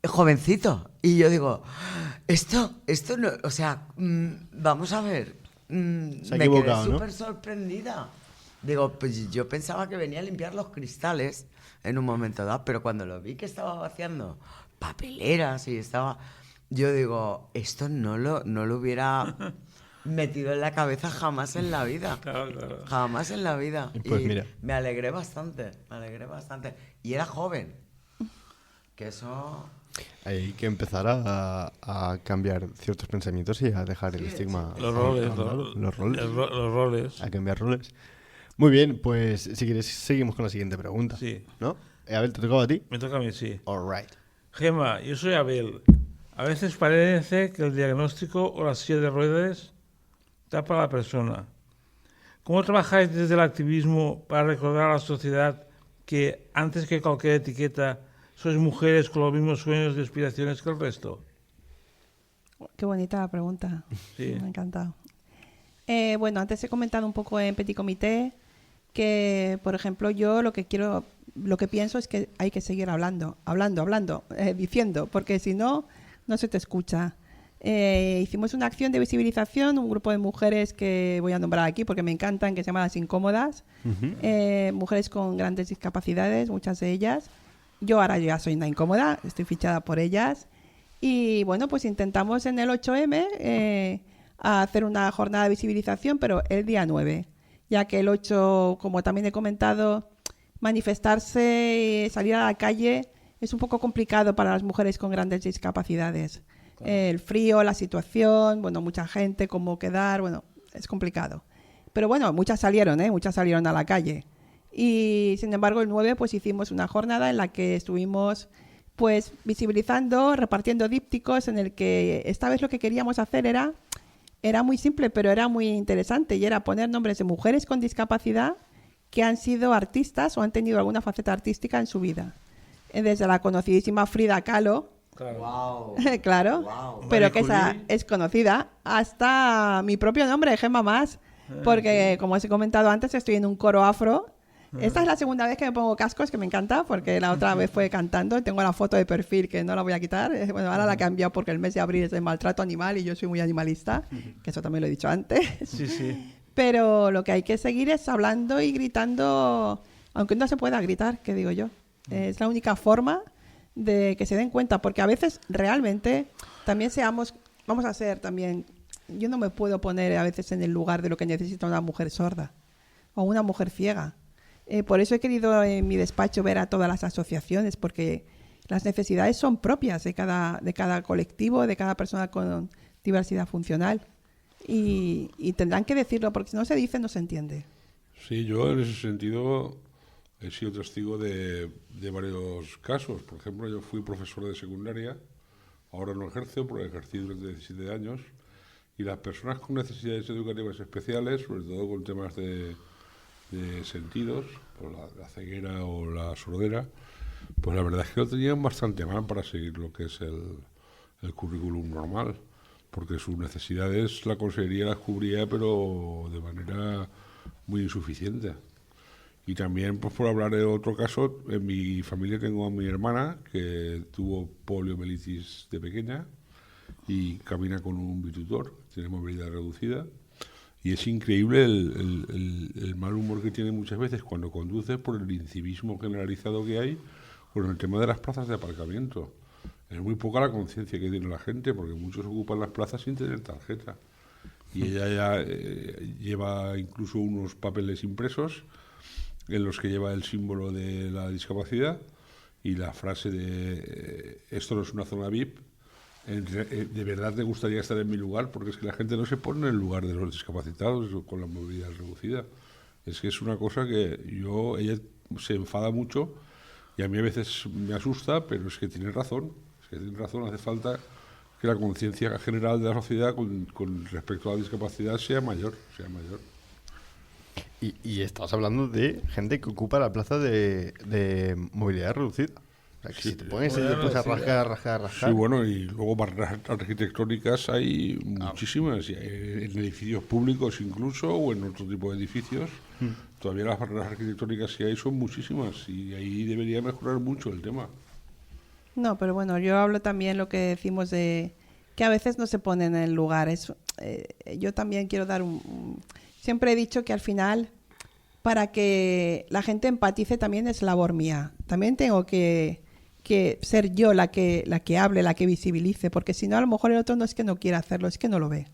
jovencito, y yo digo, esto no, o sea, vamos a ver, Se ha me equivocado, quedé ¿no? súper sorprendida. Digo, pues yo pensaba que venía a limpiar los cristales en un momento dado, pero cuando lo vi que estaba vaciando papeleras y estaba... Yo digo, esto no lo hubiera metido en la cabeza jamás en la vida. Claro. Jamás en la vida. Pues y mira. me alegré bastante. Y era joven. Que eso... Hay que empezar a cambiar ciertos pensamientos y a dejar el estigma. Los roles, Los roles. Los roles. A cambiar roles. Muy bien, pues si quieres seguimos con la siguiente pregunta. Sí. ¿No? A ver, ¿te tocaba a ti? Me toca a mí, sí. All right. Gemma, yo soy Abel. A veces parece que el diagnóstico o la silla de ruedas tapa a la persona. ¿Cómo trabajáis desde el activismo para recordar a la sociedad que, antes que cualquier etiqueta, sois mujeres con los mismos sueños y aspiraciones que el resto? Qué bonita la pregunta. Sí. Me ha encantado. Bueno, antes he comentado un poco en Petit Comité que, por ejemplo, yo lo que pienso es que hay que seguir hablando, diciendo, porque si no se te escucha. Hicimos una acción de visibilización, un grupo de mujeres que voy a nombrar aquí porque me encantan, que se llama Las Incómodas, mujeres con grandes discapacidades, muchas de ellas. Yo ahora ya soy una incómoda, estoy fichada por ellas. Y bueno, pues intentamos en el 8M a hacer una jornada de visibilización, pero el día 9, ya que el 8, como también he comentado, manifestarse, salir a la calle es un poco complicado para las mujeres con grandes discapacidades. Claro. El frío, la situación, bueno, mucha gente, cómo quedar, bueno, es complicado. Pero bueno, muchas salieron a la calle. Y sin embargo el 9 pues hicimos una jornada en la que estuvimos pues visibilizando, repartiendo dípticos, en el que esta vez lo que queríamos hacer era muy simple, pero era muy interesante, y era poner nombres de mujeres con discapacidad que han sido artistas o han tenido alguna faceta artística en su vida. Desde la conocidísima Frida Kahlo, Claro. Wow. claro, Wow. pero Marie que esa Curie. es conocida, hasta mi propio nombre, Gemma Mas, porque como os he comentado antes, estoy en un coro afro. Esta es la segunda vez que me pongo cascos, que me encanta, porque la otra vez fue cantando. Tengo la foto de perfil que no la voy a quitar. Bueno, ahora la he cambiado porque el mes de abril es el maltrato animal y yo soy muy animalista, que eso también lo he dicho antes. Sí, sí. Pero lo que hay que seguir es hablando y gritando, aunque no se pueda gritar, que digo yo. Es la única forma de que se den cuenta, porque a veces realmente también vamos a ser también, yo no me puedo poner a veces en el lugar de lo que necesita una mujer sorda o una mujer ciega. Por eso he querido en mi despacho ver a todas las asociaciones, porque las necesidades son propias de cada colectivo, de cada persona con diversidad funcional. Y tendrán que decirlo, porque si no se dice, no se entiende. Sí, yo en ese sentido he sido testigo de varios casos. Por ejemplo, yo fui profesor de secundaria, ahora no ejerzo, pero ejercí durante 17 años, y las personas con necesidades educativas especiales, sobre todo con temas de sentidos, por la ceguera o la sordera, pues la verdad es que lo tenían bastante mal para seguir lo que es el currículum normal, porque sus necesidades la consejería las cubría, pero de manera muy insuficiente. Y también, pues por hablar de otro caso, en mi familia tengo a mi hermana que tuvo poliomielitis de pequeña y camina con un bitutor, tiene movilidad reducida. Y es increíble el mal humor que tiene muchas veces cuando conduce por el incivismo generalizado que hay con el tema de las plazas de aparcamiento. Es muy poca la conciencia que tiene la gente, porque muchos ocupan las plazas sin tener tarjeta. Y ella ya lleva incluso unos papeles impresos en los que lleva el símbolo de la discapacidad y la frase de esto no es una zona VIP. ¿De verdad te gustaría estar en mi lugar? Porque es que la gente no se pone en el lugar de los discapacitados con la movilidad reducida. Es que es una cosa que ella se enfada mucho Y a mí a veces me asusta, pero es que tiene razón. Hace falta que la conciencia general de la sociedad con respecto a la discapacidad sea mayor. Y estás hablando de gente que ocupa la plaza de movilidad reducida. O sea, que Sí, si te pones ahí después a rascar. Sí, bueno, y luego barreras arquitectónicas hay muchísimas, y en edificios públicos incluso, o en otro tipo de edificios. Todavía las barreras arquitectónicas que hay son muchísimas, y ahí debería mejorar mucho el tema. No, pero bueno, yo hablo también lo que decimos de que a veces no se ponen en el lugar. Yo también quiero dar siempre he dicho que al final, para que la gente empatice también es labor mía. También tengo que ser yo la que hable, la que visibilice, porque si no, a lo mejor el otro no es que no quiera hacerlo, es que no lo ve.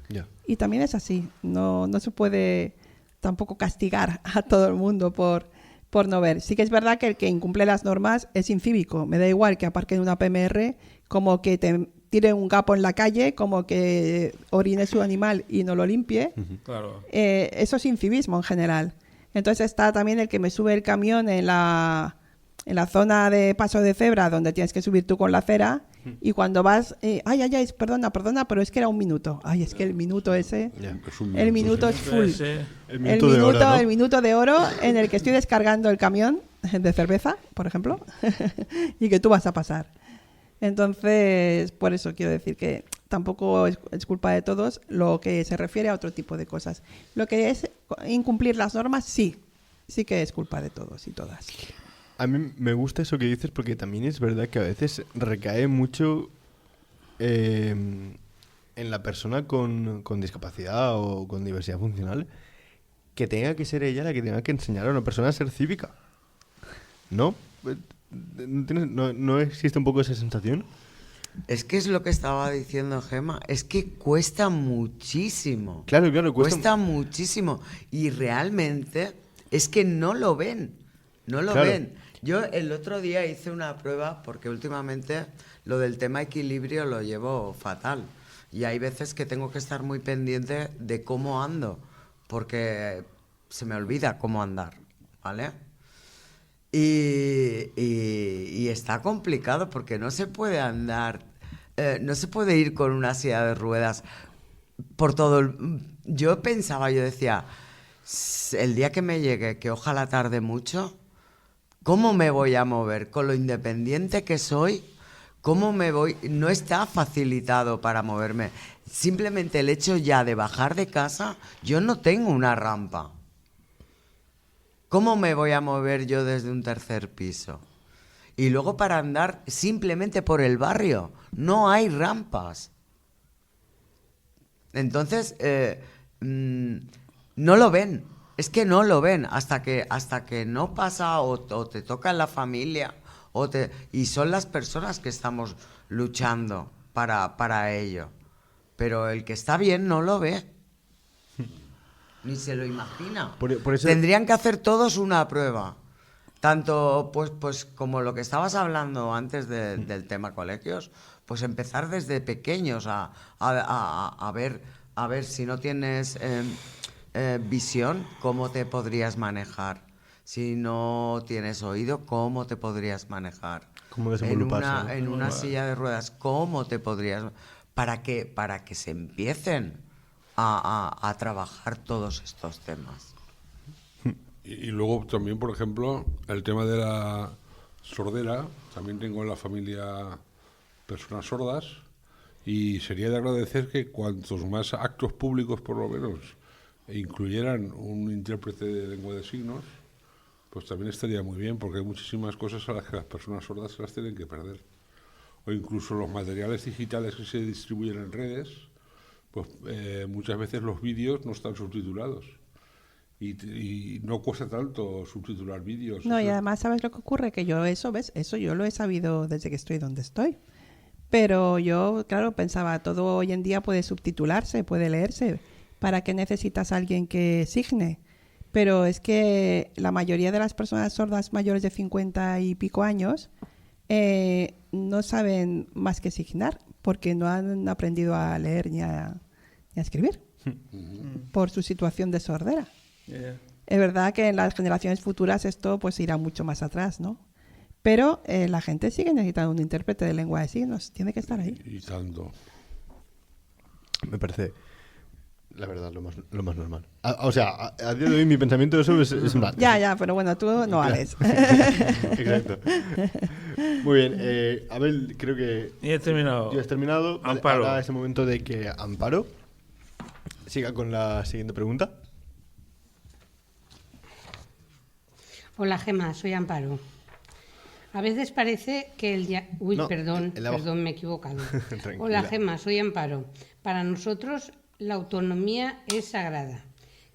Ya. Y también es así. No se puede tampoco castigar a todo el mundo por no ver. Sí que es verdad que el que incumple las normas es incívico. Me da igual que aparque en una PMR, como que te tire un gapo en la calle, como que orine su animal y no lo limpie. Claro. Eso es incivismo en general. Entonces está también el que me sube el camión en la zona de paso de cebra, donde tienes que subir tú con la acera, y cuando vas, perdona, pero es que era un minuto. Ay, es que el minuto ese, el minuto es full. El minuto de oro, ¿no? El minuto de oro en el que estoy descargando el camión de cerveza, por ejemplo, y que tú vas a pasar. Entonces, por eso quiero decir que tampoco es culpa de todos, lo que se refiere a otro tipo de cosas. Lo que es incumplir las normas, sí que es culpa de todos y todas. A mí me gusta eso que dices, porque también es verdad que a veces recae mucho en la persona con discapacidad o con diversidad funcional, que tenga que ser ella la que tenga que enseñar a una persona a ser cívica. ¿No? ¿No existe un poco esa sensación? Es que es lo que estaba diciendo Gemma, es que cuesta muchísimo. Claro, Cuesta muchísimo. Y realmente es que no lo ven. Ven. Yo el otro día hice una prueba, porque últimamente lo del tema equilibrio lo llevo fatal. Y hay veces que tengo que estar muy pendiente de cómo ando, porque se me olvida cómo andar, ¿vale? Y está complicado porque no se puede andar, no se puede ir con una silla de ruedas por todo. Yo decía, el día que me llegue, que ojalá tarde mucho, ¿cómo me voy a mover? Con lo independiente que soy, ¿cómo me voy? No está facilitado para moverme. Simplemente el hecho ya de bajar de casa, yo no tengo una rampa. ¿Cómo me voy a mover yo desde un tercer piso? Y luego para andar simplemente por el barrio, no hay rampas. Entonces, no lo ven. Es que no lo ven hasta que no pasa o te toca en la familia y son las personas que estamos luchando para ello. Pero el que está bien no lo ve. Ni se lo imagina. Por eso... Tendrían que hacer todos una prueba. Tanto pues como lo que estabas hablando antes del tema colegios, pues empezar desde pequeños a ver si no tienes visión, cómo te podrías manejar. Si no tienes oído, cómo te podrías manejar. ¿Cómo desenvoluparse? En una silla de ruedas, cómo te podrías... Para que se empiecen a trabajar todos estos temas. Y luego también, por ejemplo, el tema de la sordera. También tengo en la familia personas sordas, y sería de agradecer que cuantos más actos públicos, por lo menos, incluyeran un intérprete de lengua de signos, pues también estaría muy bien, porque hay muchísimas cosas a las que las personas sordas se las tienen que perder. O incluso los materiales digitales que se distribuyen en redes, pues muchas veces los vídeos no están subtitulados. Y no cuesta tanto subtitular vídeos. No, y además, ¿sabes lo que ocurre? Que yo eso yo lo he sabido desde que estoy donde estoy. Pero yo, claro, pensaba, todo hoy en día puede subtitularse, puede leerse. ¿Para qué necesitas a alguien que signe? Pero es que la mayoría de las personas sordas mayores de 50 y pico años no saben más que signar, porque no han aprendido a leer ni a escribir por su situación de sordera. Es verdad que en las generaciones futuras esto pues irá mucho más atrás, ¿no? Pero la gente sigue necesitando un intérprete de lengua de signos, tiene que estar ahí. Y tanto. Me parece, la verdad, lo más normal. O sea, a día de hoy mi pensamiento de eso es un Ya, pero bueno, tú no vales. Exacto. Muy bien, Abel, creo que Y he terminado. ya has terminado. Vale, Amparo. ahora es el momento de que Amparo siga con la siguiente pregunta. Hola Gemma, soy Amparo. A veces parece que Uy, No, perdón, el de abajo. me he equivocado. Tranquila. Hola Gemma, soy Amparo. Para nosotros la autonomía es sagrada.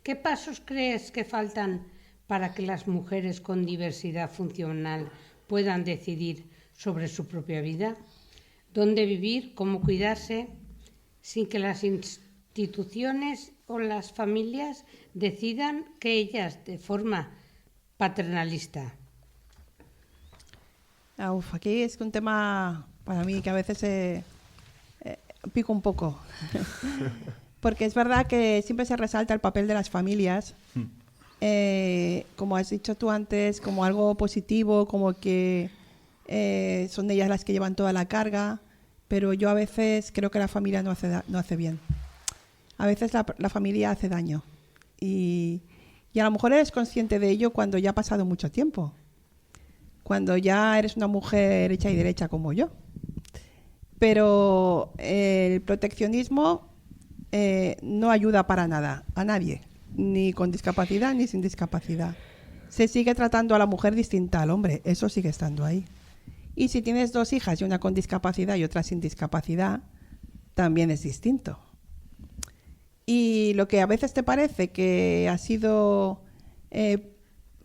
¿Qué pasos crees que faltan para que las mujeres con diversidad funcional puedan decidir sobre su propia vida? ¿Dónde vivir? ¿Cómo cuidarse? Sin que las instituciones o las familias decidan que ellas de forma paternalista. Aquí es un tema para mí que a veces pico un poco. Porque es verdad que siempre se resalta el papel de las familias, como has dicho tú antes, como algo positivo, como que son ellas las que llevan toda la carga, pero yo a veces creo que la familia no hace bien. A veces la familia hace daño. Y a lo mejor eres consciente de ello cuando ya ha pasado mucho tiempo. Cuando ya eres una mujer hecha y derecha como yo. Pero el proteccionismo no ayuda para nada a nadie, ni con discapacidad ni sin discapacidad. Se sigue tratando a la mujer distinta al hombre, eso sigue estando ahí. Y si tienes 2 hijas y una con discapacidad y otra sin discapacidad, también es distinto. Y lo que a veces te parece que ha sido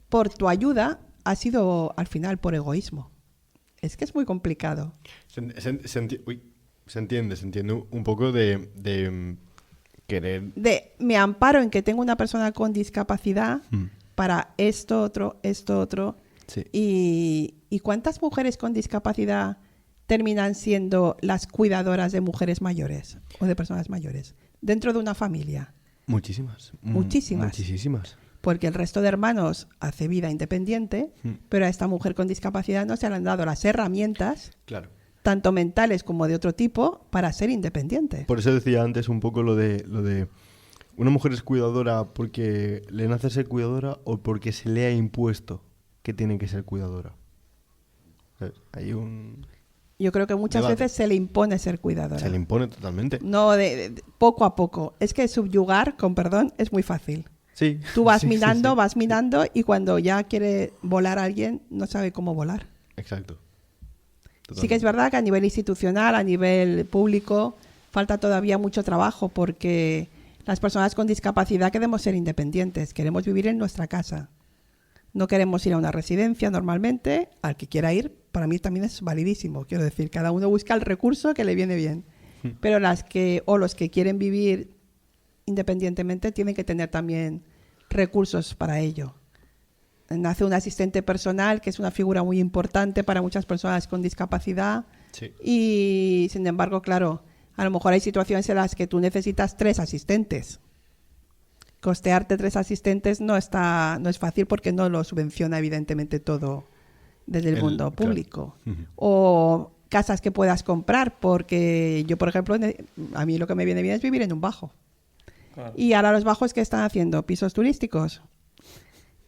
por tu ayuda, ha sido al final por egoísmo. Es que es muy complicado. Se entiende un poco de querer... Me amparo en que tengo una persona con discapacidad para esto, otro. Sí. ¿Y cuántas mujeres con discapacidad terminan siendo las cuidadoras de mujeres mayores o de personas mayores dentro de una familia? Muchísimas. Muchísimas. Porque el resto de hermanos hace vida independiente, pero a esta mujer con discapacidad no se le han dado las herramientas, Claro. tanto mentales como de otro tipo, para ser independiente. Por eso decía antes un poco lo de una mujer es cuidadora porque le nace ser cuidadora o porque se le ha impuesto que tiene que ser cuidadora. ¿Sabes? Hay un... Yo creo que muchas debate. veces se le impone ser cuidadora. Se le impone totalmente. No, de poco a poco. Es que subyugar, con perdón, es muy fácil. Sí. Tú vas Sí, minando, sí. vas minando y cuando ya quiere volar a alguien, no sabe cómo volar. Exacto. Sí que es verdad que a nivel institucional, a nivel público, falta todavía mucho trabajo porque las personas con discapacidad queremos ser independientes, queremos vivir en nuestra casa. No queremos ir a una residencia normalmente, al que quiera ir, para mí también es validísimo. Quiero decir, cada uno busca el recurso que le viene bien. Pero los que quieren vivir independientemente tienen que tener también recursos para ello. Nace un asistente personal, que es una figura muy importante para muchas personas con discapacidad. Sí. Y, sin embargo, claro, a lo mejor hay situaciones en las que tú necesitas 3 asistentes. Costearte 3 asistentes no es fácil porque no lo subvenciona, evidentemente, todo desde el mundo público. Claro. O casas que puedas comprar, porque yo, por ejemplo, a mí lo que me viene bien es vivir en un bajo. Claro. Y ahora los bajos, ¿qué están haciendo? ¿Pisos turísticos?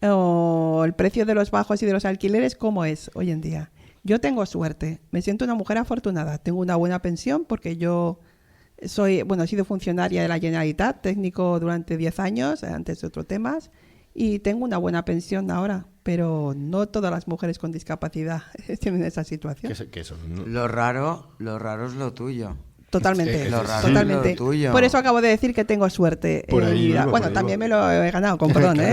¿O el precio de los bajos y de los alquileres cómo es hoy en día? Yo tengo suerte, me siento una mujer afortunada, tengo una buena pensión porque yo he sido funcionaria de la Generalitat, técnico durante 10 años, antes de otros temas, y tengo una buena pensión ahora, pero no todas las mujeres con discapacidad tienen esa situación. Que eso, no. Lo raro es lo tuyo. Totalmente, Lo raro totalmente. es lo tuyo. Por eso acabo de decir que tengo suerte. Por en ahí mi vida. iba, Bueno, por ahí también iba. me lo he ganado, con perdón, Sí,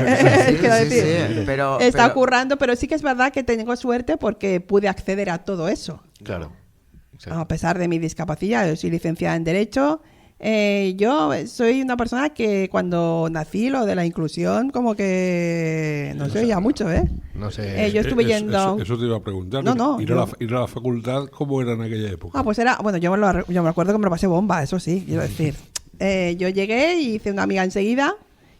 Quiero sí, decir, sí, pero currando, pero sí que es verdad que tengo suerte porque pude acceder a todo eso. Claro. Exacto. A pesar de mi discapacidad, yo soy licenciada en Derecho. Yo soy una persona que cuando nací lo de la inclusión como que no se oía mucho, ¿eh? No sé. Yo estuve yendo... Eso te iba a preguntar. No, Ir a la facultad, ¿cómo era en aquella época? Pues era... Bueno, yo me acuerdo que me lo pasé bomba, eso sí, quiero decir. Yo llegué y hice una amiga enseguida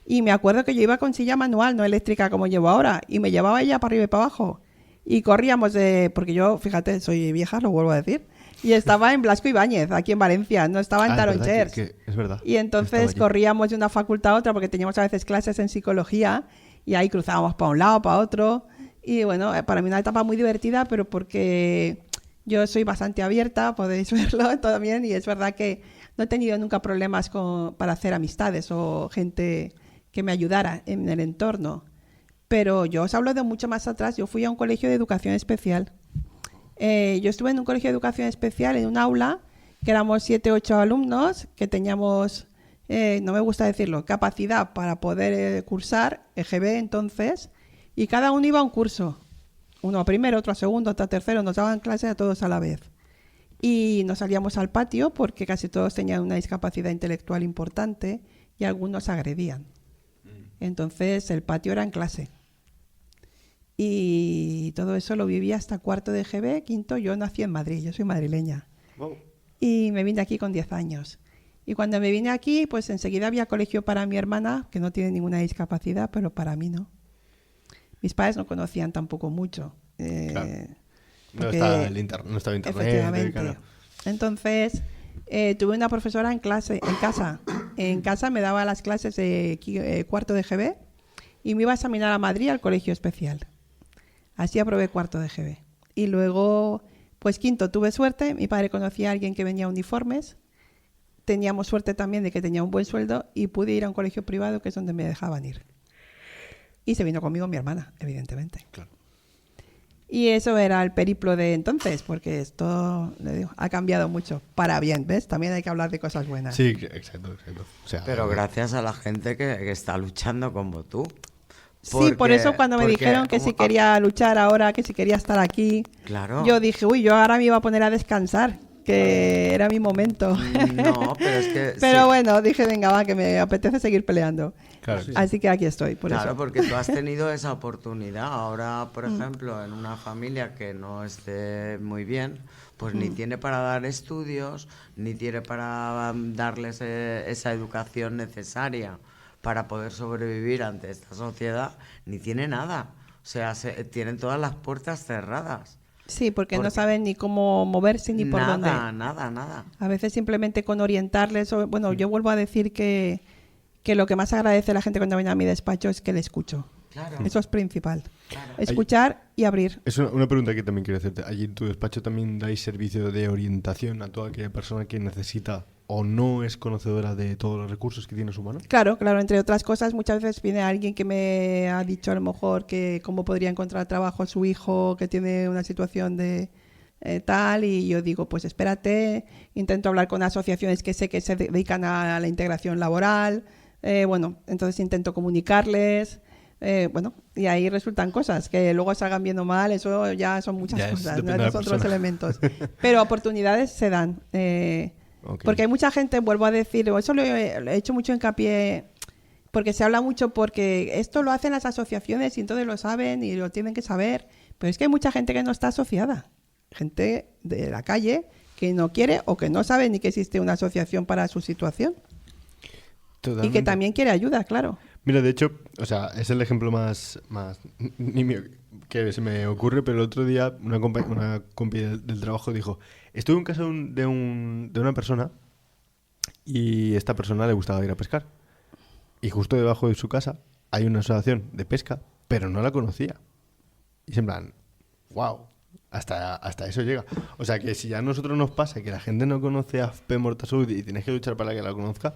y me acuerdo que yo iba con silla manual, no eléctrica como llevo ahora, y me llevaba ella para arriba y para abajo. y corríamos porque yo, fíjate, soy vieja, lo vuelvo a decir, y estaba en Blasco Ibáñez, aquí en Valencia, no estaba en Taronchers. Es verdad. Y entonces corríamos de una facultad a otra porque teníamos a veces clases en psicología y ahí cruzábamos para un lado, para otro. Y bueno, para mí una etapa muy divertida, pero porque yo soy bastante abierta, podéis verlo también, y es verdad que no he tenido nunca problemas para hacer amistades o gente que me ayudara en el entorno. Pero yo os hablo de mucho más atrás. Yo fui a un colegio de educación especial. Yo estuve en un colegio de educación especial, en un aula, que éramos 7 o 8 alumnos, que teníamos, no me gusta decirlo, capacidad para poder cursar EGB entonces, y cada uno iba a un curso. Uno a primero, otro a segundo, otro a tercero, nos daban clases a todos a la vez. Y nos salíamos al patio porque casi todos tenían una discapacidad intelectual importante y algunos agredían. Entonces el patio era en clase. Y todo eso lo viví hasta cuarto de EGB, quinto. Yo nací en Madrid, yo soy madrileña. Wow. Y me vine aquí con 10 años. Y cuando me vine aquí, pues enseguida había colegio para mi hermana, que no tiene ninguna discapacidad, pero para mí no. Mis padres no conocían tampoco mucho. Claro. No estaba internet. Efectivamente. Claro. Entonces, tuve una profesora en casa. En casa me daba las clases de cuarto de EGB y me iba a examinar a Madrid al colegio especial. Así aprobé cuarto de EGB. Y luego, pues quinto, tuve suerte. Mi padre conocía a alguien que vendía uniformes. Teníamos suerte también de que tenía un buen sueldo y pude ir a un colegio privado, que es donde me dejaban ir. Y se vino conmigo mi hermana, evidentemente. Claro. Y eso era el periplo de entonces, porque esto, le digo, ha cambiado mucho. Para bien, ¿ves? También hay que hablar de cosas buenas. Sí, exacto. O sea, pero gracias a la gente que está luchando como tú. Sí, por eso cuando me dijeron que si quería luchar ahora, que si quería estar aquí, claro. Yo dije, yo ahora me iba a poner a descansar, que era mi momento. No, pero es que... Pero bueno, dije, venga, va, que me apetece seguir peleando. Claro, así que aquí estoy, por eso. Claro, porque tú has tenido esa oportunidad. Ahora, por ejemplo, en una familia que no esté muy bien, pues ni tiene para dar estudios, ni tiene para darles esa educación necesaria para poder sobrevivir ante esta sociedad, ni tiene nada. O sea, tienen todas las puertas cerradas. Sí, porque no saben ni cómo moverse ni por dónde. Nada. A veces simplemente con orientarles. Bueno, yo vuelvo a decir que lo que más agradece la gente cuando viene a mi despacho es que le escucho. Claro. Eso es principal. Claro. Escuchar y abrir. Es una pregunta que también quiero hacerte. ¿Allí en tu despacho también dais servicio de orientación a toda aquella persona que necesita o no es conocedora de todos los recursos que tiene su mano? Claro. Entre otras cosas, muchas veces viene alguien que me ha dicho a lo mejor que cómo podría encontrar trabajo a su hijo que tiene una situación de tal, y yo digo, pues espérate, intento hablar con asociaciones que sé que se dedican a la integración laboral, entonces intento comunicarles, y ahí resultan cosas que luego salgan bien o mal, eso ya son muchas cosas, ¿no? Esos otros elementos. Pero oportunidades se dan. Okay. Porque hay mucha gente, vuelvo a decir, eso lo he hecho mucho hincapié, porque se habla mucho, porque esto lo hacen las asociaciones y entonces lo saben y lo tienen que saber, pero es que hay mucha gente que no está asociada, gente de la calle que no quiere o que no sabe ni que existe una asociación para su situación. Totalmente. Y que también quiere ayuda, claro. Mira, de hecho, o sea, es el ejemplo más que se me ocurre, pero el otro día una compi del trabajo dijo, estuve en casa de una persona y esta persona le gustaba ir a pescar. Y justo debajo de su casa hay una asociación de pesca, pero no la conocía. Y es en plan, wow, hasta eso llega. O sea, que si ya a nosotros nos pasa que la gente no conoce a AFP Mortasud y tienes que luchar para que la conozca,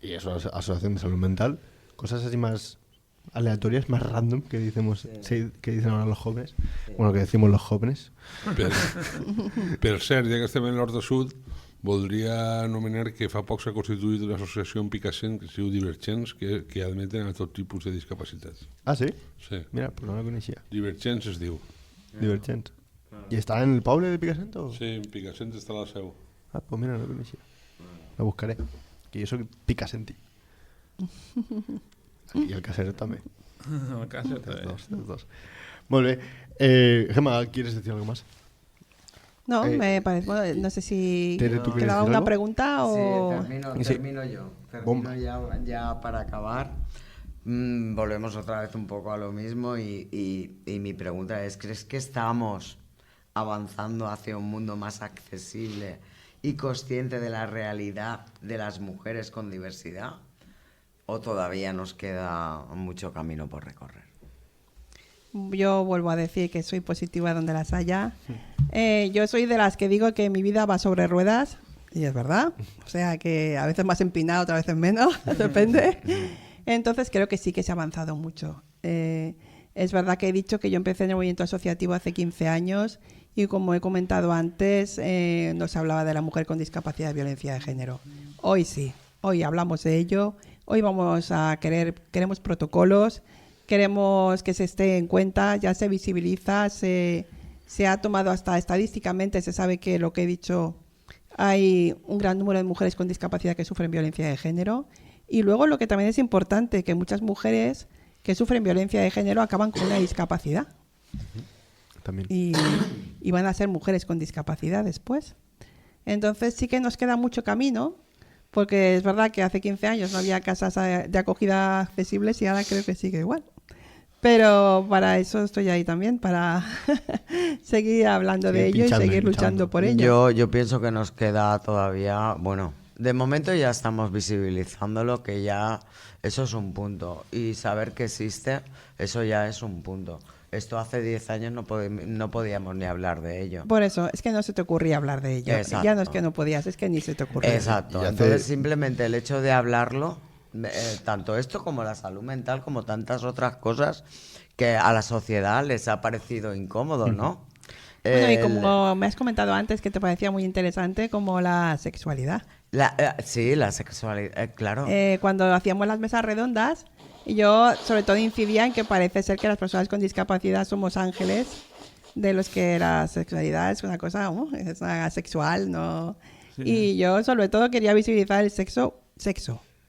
y eso es asociación de salud mental, cosas así más aleatorias, más random, que que dicen ahora los jóvenes. Sí. Bueno, que decimos los jóvenes. Per cert, ja que estem en l'Horta Sud, voldria anomenar que fa poc s'ha constituït una associació en Picassent que es diu Divergents, que admeten a tot tipus de discapacitats. Ah, sí? Sí. Mira, pues no la coneixia. Divergents es diu. Divergents. ¿Y está en el poble de Picassent? O? Sí, en Picassent està la seu. Ah, pues mira, no la coneixia. La buscaré. Que yo soy Picassenti. Y el casero también. El casero también. Los dos. Molt bé. Gemma, ¿quieres decir algo más? No, me parece. Bueno, no sé si quedaba una pregunta o. Sí, termino yo. Termino ya para acabar. Volvemos otra vez un poco a lo mismo y mi pregunta es, ¿crees que estamos avanzando hacia un mundo más accesible y consciente de la realidad de las mujeres con diversidad? ¿O todavía nos queda mucho camino por recorrer? Yo vuelvo a decir que soy positiva donde las haya. Yo soy de las que digo que mi vida va sobre ruedas, y es verdad. O sea, que a veces más empinada, otras veces menos, depende. Entonces creo que sí que se ha avanzado mucho. Es verdad que he dicho que yo empecé en el movimiento asociativo hace 15 años y como he comentado antes, no se hablaba de la mujer con discapacidad y violencia de género. Hoy sí, hoy hablamos de ello. Hoy queremos protocolos, queremos que se esté en cuenta, ya se visibiliza, se ha tomado hasta estadísticamente, se sabe que lo que he dicho, hay un gran número de mujeres con discapacidad que sufren violencia de género. Y luego lo que también es importante, que muchas mujeres que sufren violencia de género acaban con una discapacidad. También. Y van a ser mujeres con discapacidad después. Entonces sí que nos queda mucho camino, porque es verdad que hace 15 años no había casas de acogida accesibles y ahora creo que sigue igual. Pero para eso estoy ahí también, para seguir hablando de ello y seguir luchando por ello. Yo pienso que nos queda todavía, bueno, de momento ya estamos visibilizándolo, que ya eso es un punto. Y saber que existe, eso ya es un punto. Esto hace 10 años no podíamos ni hablar de ello. Por eso, es que no se te ocurría hablar de ello. Exacto. Ya no es que no podías, es que ni se te ocurría. Exacto. Entonces simplemente el hecho de hablarlo, tanto esto como la salud mental, como tantas otras cosas que a la sociedad les ha parecido incómodo, ¿no? Bueno, y como me has comentado antes que te parecía muy interesante, como la sexualidad. Sí, la sexualidad, claro. Cuando hacíamos las mesas redondas, yo sobre todo incidía en que parece ser que las personas con discapacidad somos ángeles, de los que la sexualidad es una cosa es una sexual, ¿no? Sí. Y yo sobre todo quería visibilizar el sexo,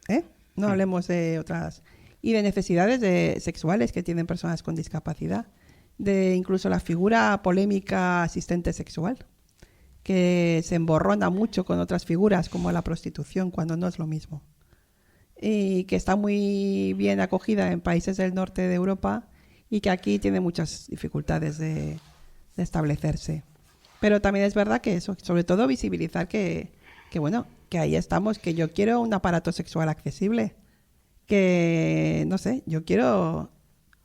¿eh? No hablemos de otras... Y de necesidades sexuales que tienen personas con discapacidad. De incluso la figura polémica asistente sexual, que se emborrona mucho con otras figuras como la prostitución, cuando no es lo mismo. Y que está muy bien acogida en países del norte de Europa y que aquí tiene muchas dificultades de establecerse. Pero también es verdad que eso, sobre todo visibilizar que bueno, que ahí estamos, que yo quiero un aparato sexual accesible, que no sé,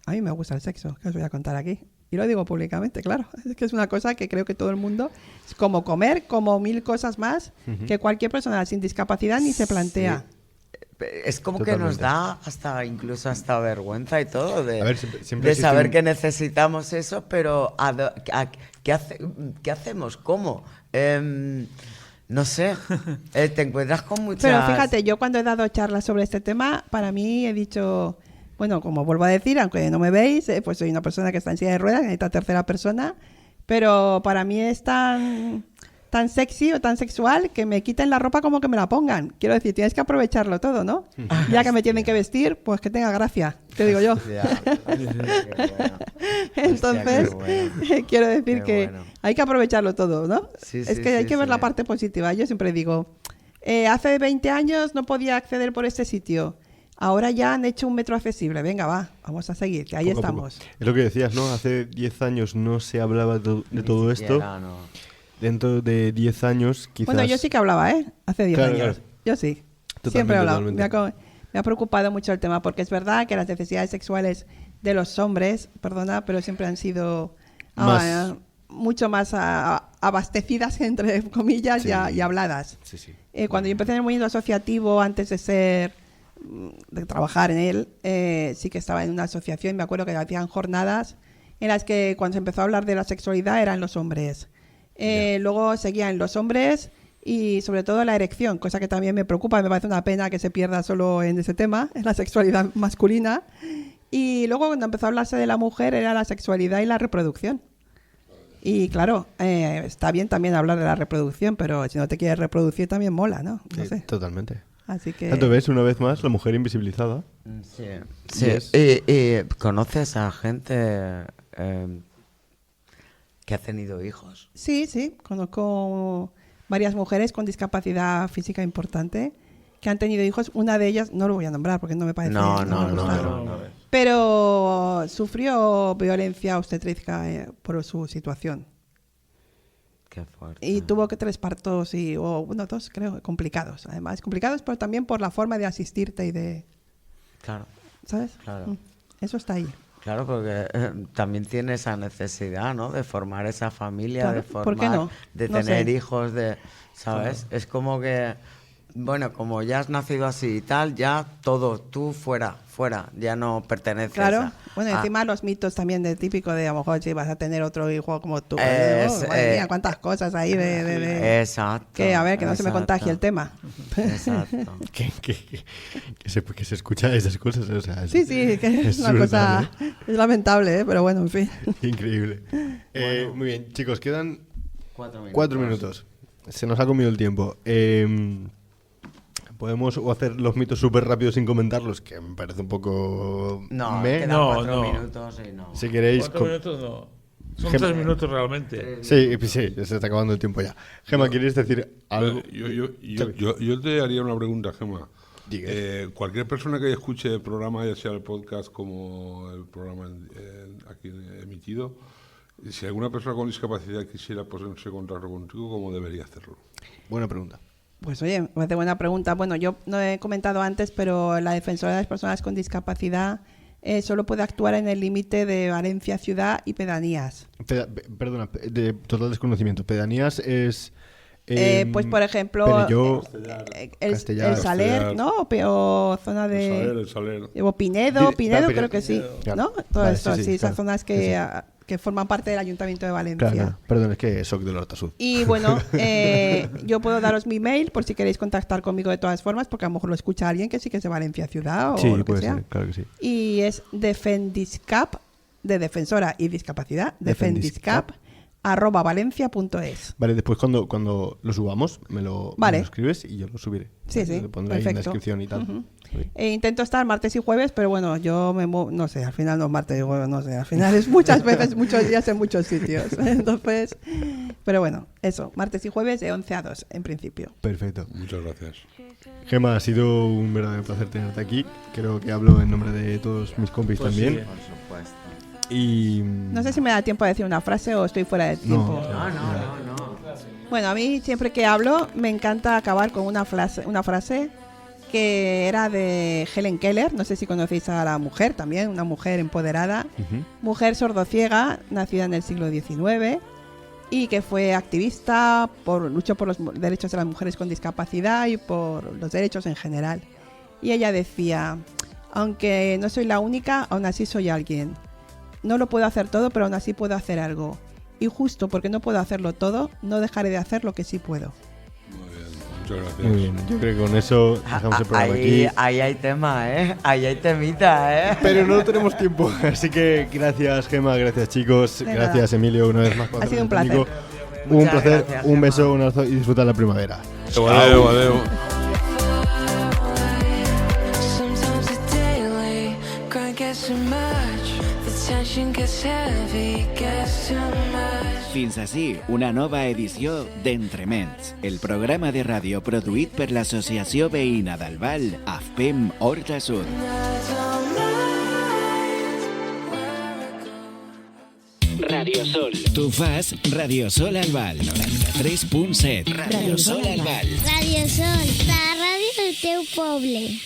a mí me gusta el sexo, que os voy a contar aquí. Y lo digo públicamente, claro. Es que es una cosa que creo que todo el mundo, es como comer, como 1000 cosas más, que cualquier persona sin discapacidad ni se plantea. Sí. Es como totalmente. Que nos da incluso hasta vergüenza y todo de saber que necesitamos eso, pero ¿qué hacemos? ¿Cómo? No sé, te encuentras con muchas... Pero fíjate, yo cuando he dado charlas sobre este tema, para mí he dicho, bueno, como vuelvo a decir, aunque no me veis, pues soy una persona que está en silla de ruedas, necesita tercera persona, pero para mí es tan sexy o tan sexual que me quiten la ropa como que me la pongan. Quiero decir, tienes que aprovecharlo todo, ¿no? Ya que me tienen que vestir, pues que tenga gracia, te digo yo. Entonces, quiero decir que hay que aprovecharlo todo, ¿no? Es que hay que ver la parte positiva. Yo siempre digo, hace 20 años no podía acceder por este sitio. Ahora ya han hecho un metro accesible. Venga, vamos a seguir, que ahí poco estamos. Es lo que decías, ¿no? Hace 10 años no se hablaba de todo esto. No. Dentro de 10 años, quizás... Bueno, yo sí que hablaba, Hace 10 años. Claro. Yo sí. Totalmente, siempre he hablado. Me ha preocupado mucho el tema, porque es verdad que las necesidades sexuales de los hombres, pero siempre han sido mucho más abastecidas, entre comillas, sí. y habladas. Sí, sí. Cuando yo empecé en el movimiento asociativo, antes de trabajar en él, sí que estaba en una asociación y me acuerdo que hacían jornadas en las que cuando se empezó a hablar de la sexualidad eran los hombres. Luego seguían los hombres y sobre todo la erección, cosa que también me preocupa, me parece una pena que se pierda solo en ese tema, en la sexualidad masculina. Y luego cuando empezó a hablarse de la mujer era la sexualidad y la reproducción. Y claro, está bien también hablar de la reproducción, pero si no te quieres reproducir también mola, ¿no? No sé. Totalmente. Así que... Tanto ves, una vez más, la mujer invisibilizada. Sí. ¿Conoces a gente que ha tenido hijos? Sí, conozco varias mujeres con discapacidad física importante que han tenido hijos. Una de ellas, no lo voy a nombrar porque no me parece... No, me gusta. no. Pero sufrió violencia obstétrica por su situación. Qué fuerte. Y tuvo que 3 partos, dos creo, complicados. Además, complicados, pero también por la forma de asistirte y de... Claro, ¿Sabes? claro. Eso está ahí. Claro, porque también tiene esa necesidad, ¿no? De formar esa familia, Claro, de ¿por qué formar, no? de No tener sé. hijos, ¿sabes? Es como que, bueno, como ya has nacido así y tal, ya todo, tú fuera, ya no perteneces Claro. Bueno, a- encima los mitos también de típico de a lo mejor si vas a tener otro hijo como tú. Es, Madre mía, cuántas cosas ahí Exacto. que a ver, que no se me exacto, contagie el tema. Exacto. que se escucha esas cosas. O sea, Sí, que es una brutal, cosa... Es lamentable, pero bueno, en fin. Increíble. Muy bien, chicos, quedan 4 4 minutos. Se nos ha comido el tiempo. ¿Podemos hacer los mitos súper rápidos sin comentarlos? Que me parece un poco... No, me. quedan No, 4 no. minutos y no. Si queréis... 4 minutos no. Son Gem- 3 minutos realmente. Sí, se está acabando el tiempo ya. Gema, ¿quieres decir algo? Yo te haría una pregunta, Gemma. Diga. Cualquier persona que escuche el programa, ya sea el podcast como el programa aquí emitido, si alguna persona con discapacidad quisiera ponerse en contacto contigo, ¿cómo debería hacerlo? Buena pregunta. Pues oye, me parece buena pregunta. Bueno, yo no he comentado antes, pero la defensora de las personas con discapacidad solo puede actuar en el límite de Valencia ciudad y pedanías. Perdona, de total desconocimiento. Pedanías es... Pues por ejemplo, Perelló, el Castellar. Saler, ¿no? O zona de... El Saler. O Pinedo, Sí, Pinedo Pinedo. creo que sí, Claro. ¿no? Todo Vale, esto, sí, sí, esas claro. zonas que forman parte del Ayuntamiento de Valencia. Claro. Perdón, es que soy del Horta Sud. Y bueno, yo puedo daros mi mail por si queréis contactar conmigo de todas formas, porque a lo mejor lo escucha alguien que sí que es de Valencia Ciudad o Sí, lo que puede sea. ser, claro que sí. Y es defendiscap, de defensora y discapacidad, Defendiscap. defendiscap@valencia.es. Vale, después cuando lo subamos, me lo escribes y yo lo subiré. Sí, sí, Lo pondré ahí en la perfecto. descripción y tal. Ujú. Sí. Intento estar martes y jueves, pero bueno, yo no sé, al final no es martes y jueves, no sé, al final es muchas veces, muchos días en muchos sitios. Entonces, pero bueno, eso, martes y jueves de 11 a 2 en principio. Perfecto. Muchas gracias. Gema, ha sido un verdadero placer tenerte aquí. Creo que hablo en nombre de todos mis compis Pues también. sí. Por supuesto. Y... No sé si me da tiempo a decir una frase o estoy fuera de tiempo. No. Bueno, a mí siempre que hablo me encanta acabar con una frase que era de Helen Keller, no sé si conocéis a la mujer también, una mujer empoderada, mujer sordociega, nacida en el siglo XIX y que fue activista, luchó por los derechos de las mujeres con discapacidad y por los derechos en general. Y ella decía, aunque no soy la única, aún así soy alguien. No lo puedo hacer todo, pero aún así puedo hacer algo. Y justo porque no puedo hacerlo todo, no dejaré de hacer lo que sí puedo. Muy bien, muchas gracias. Muy bien, yo creo que con eso dejamos el programa aquí. Ahí hay tema, ¿eh? Ahí hay temita, ¿eh? Pero no tenemos tiempo, así que gracias Gema, gracias chicos, De gracias Emilio una vez más por Ha sido un estar conmigo. placer. Un Muchas placer, gracias, un Gema. beso, un abrazo y disfruta la primavera. Adeu, adeu. Sometimes it's daily, grind gets too much. The tension gets heavy, gets too much. Fins ací, una nova edició d'Entrements, el programa de ràdio produït per l'Associació Veïna d'Albal, AFPEM Horta Sud. Radio Sol. Tu fas Radio Sol Albal, 93.7. Radio Sol Albal. Radio Sol, la ràdio del teu poble.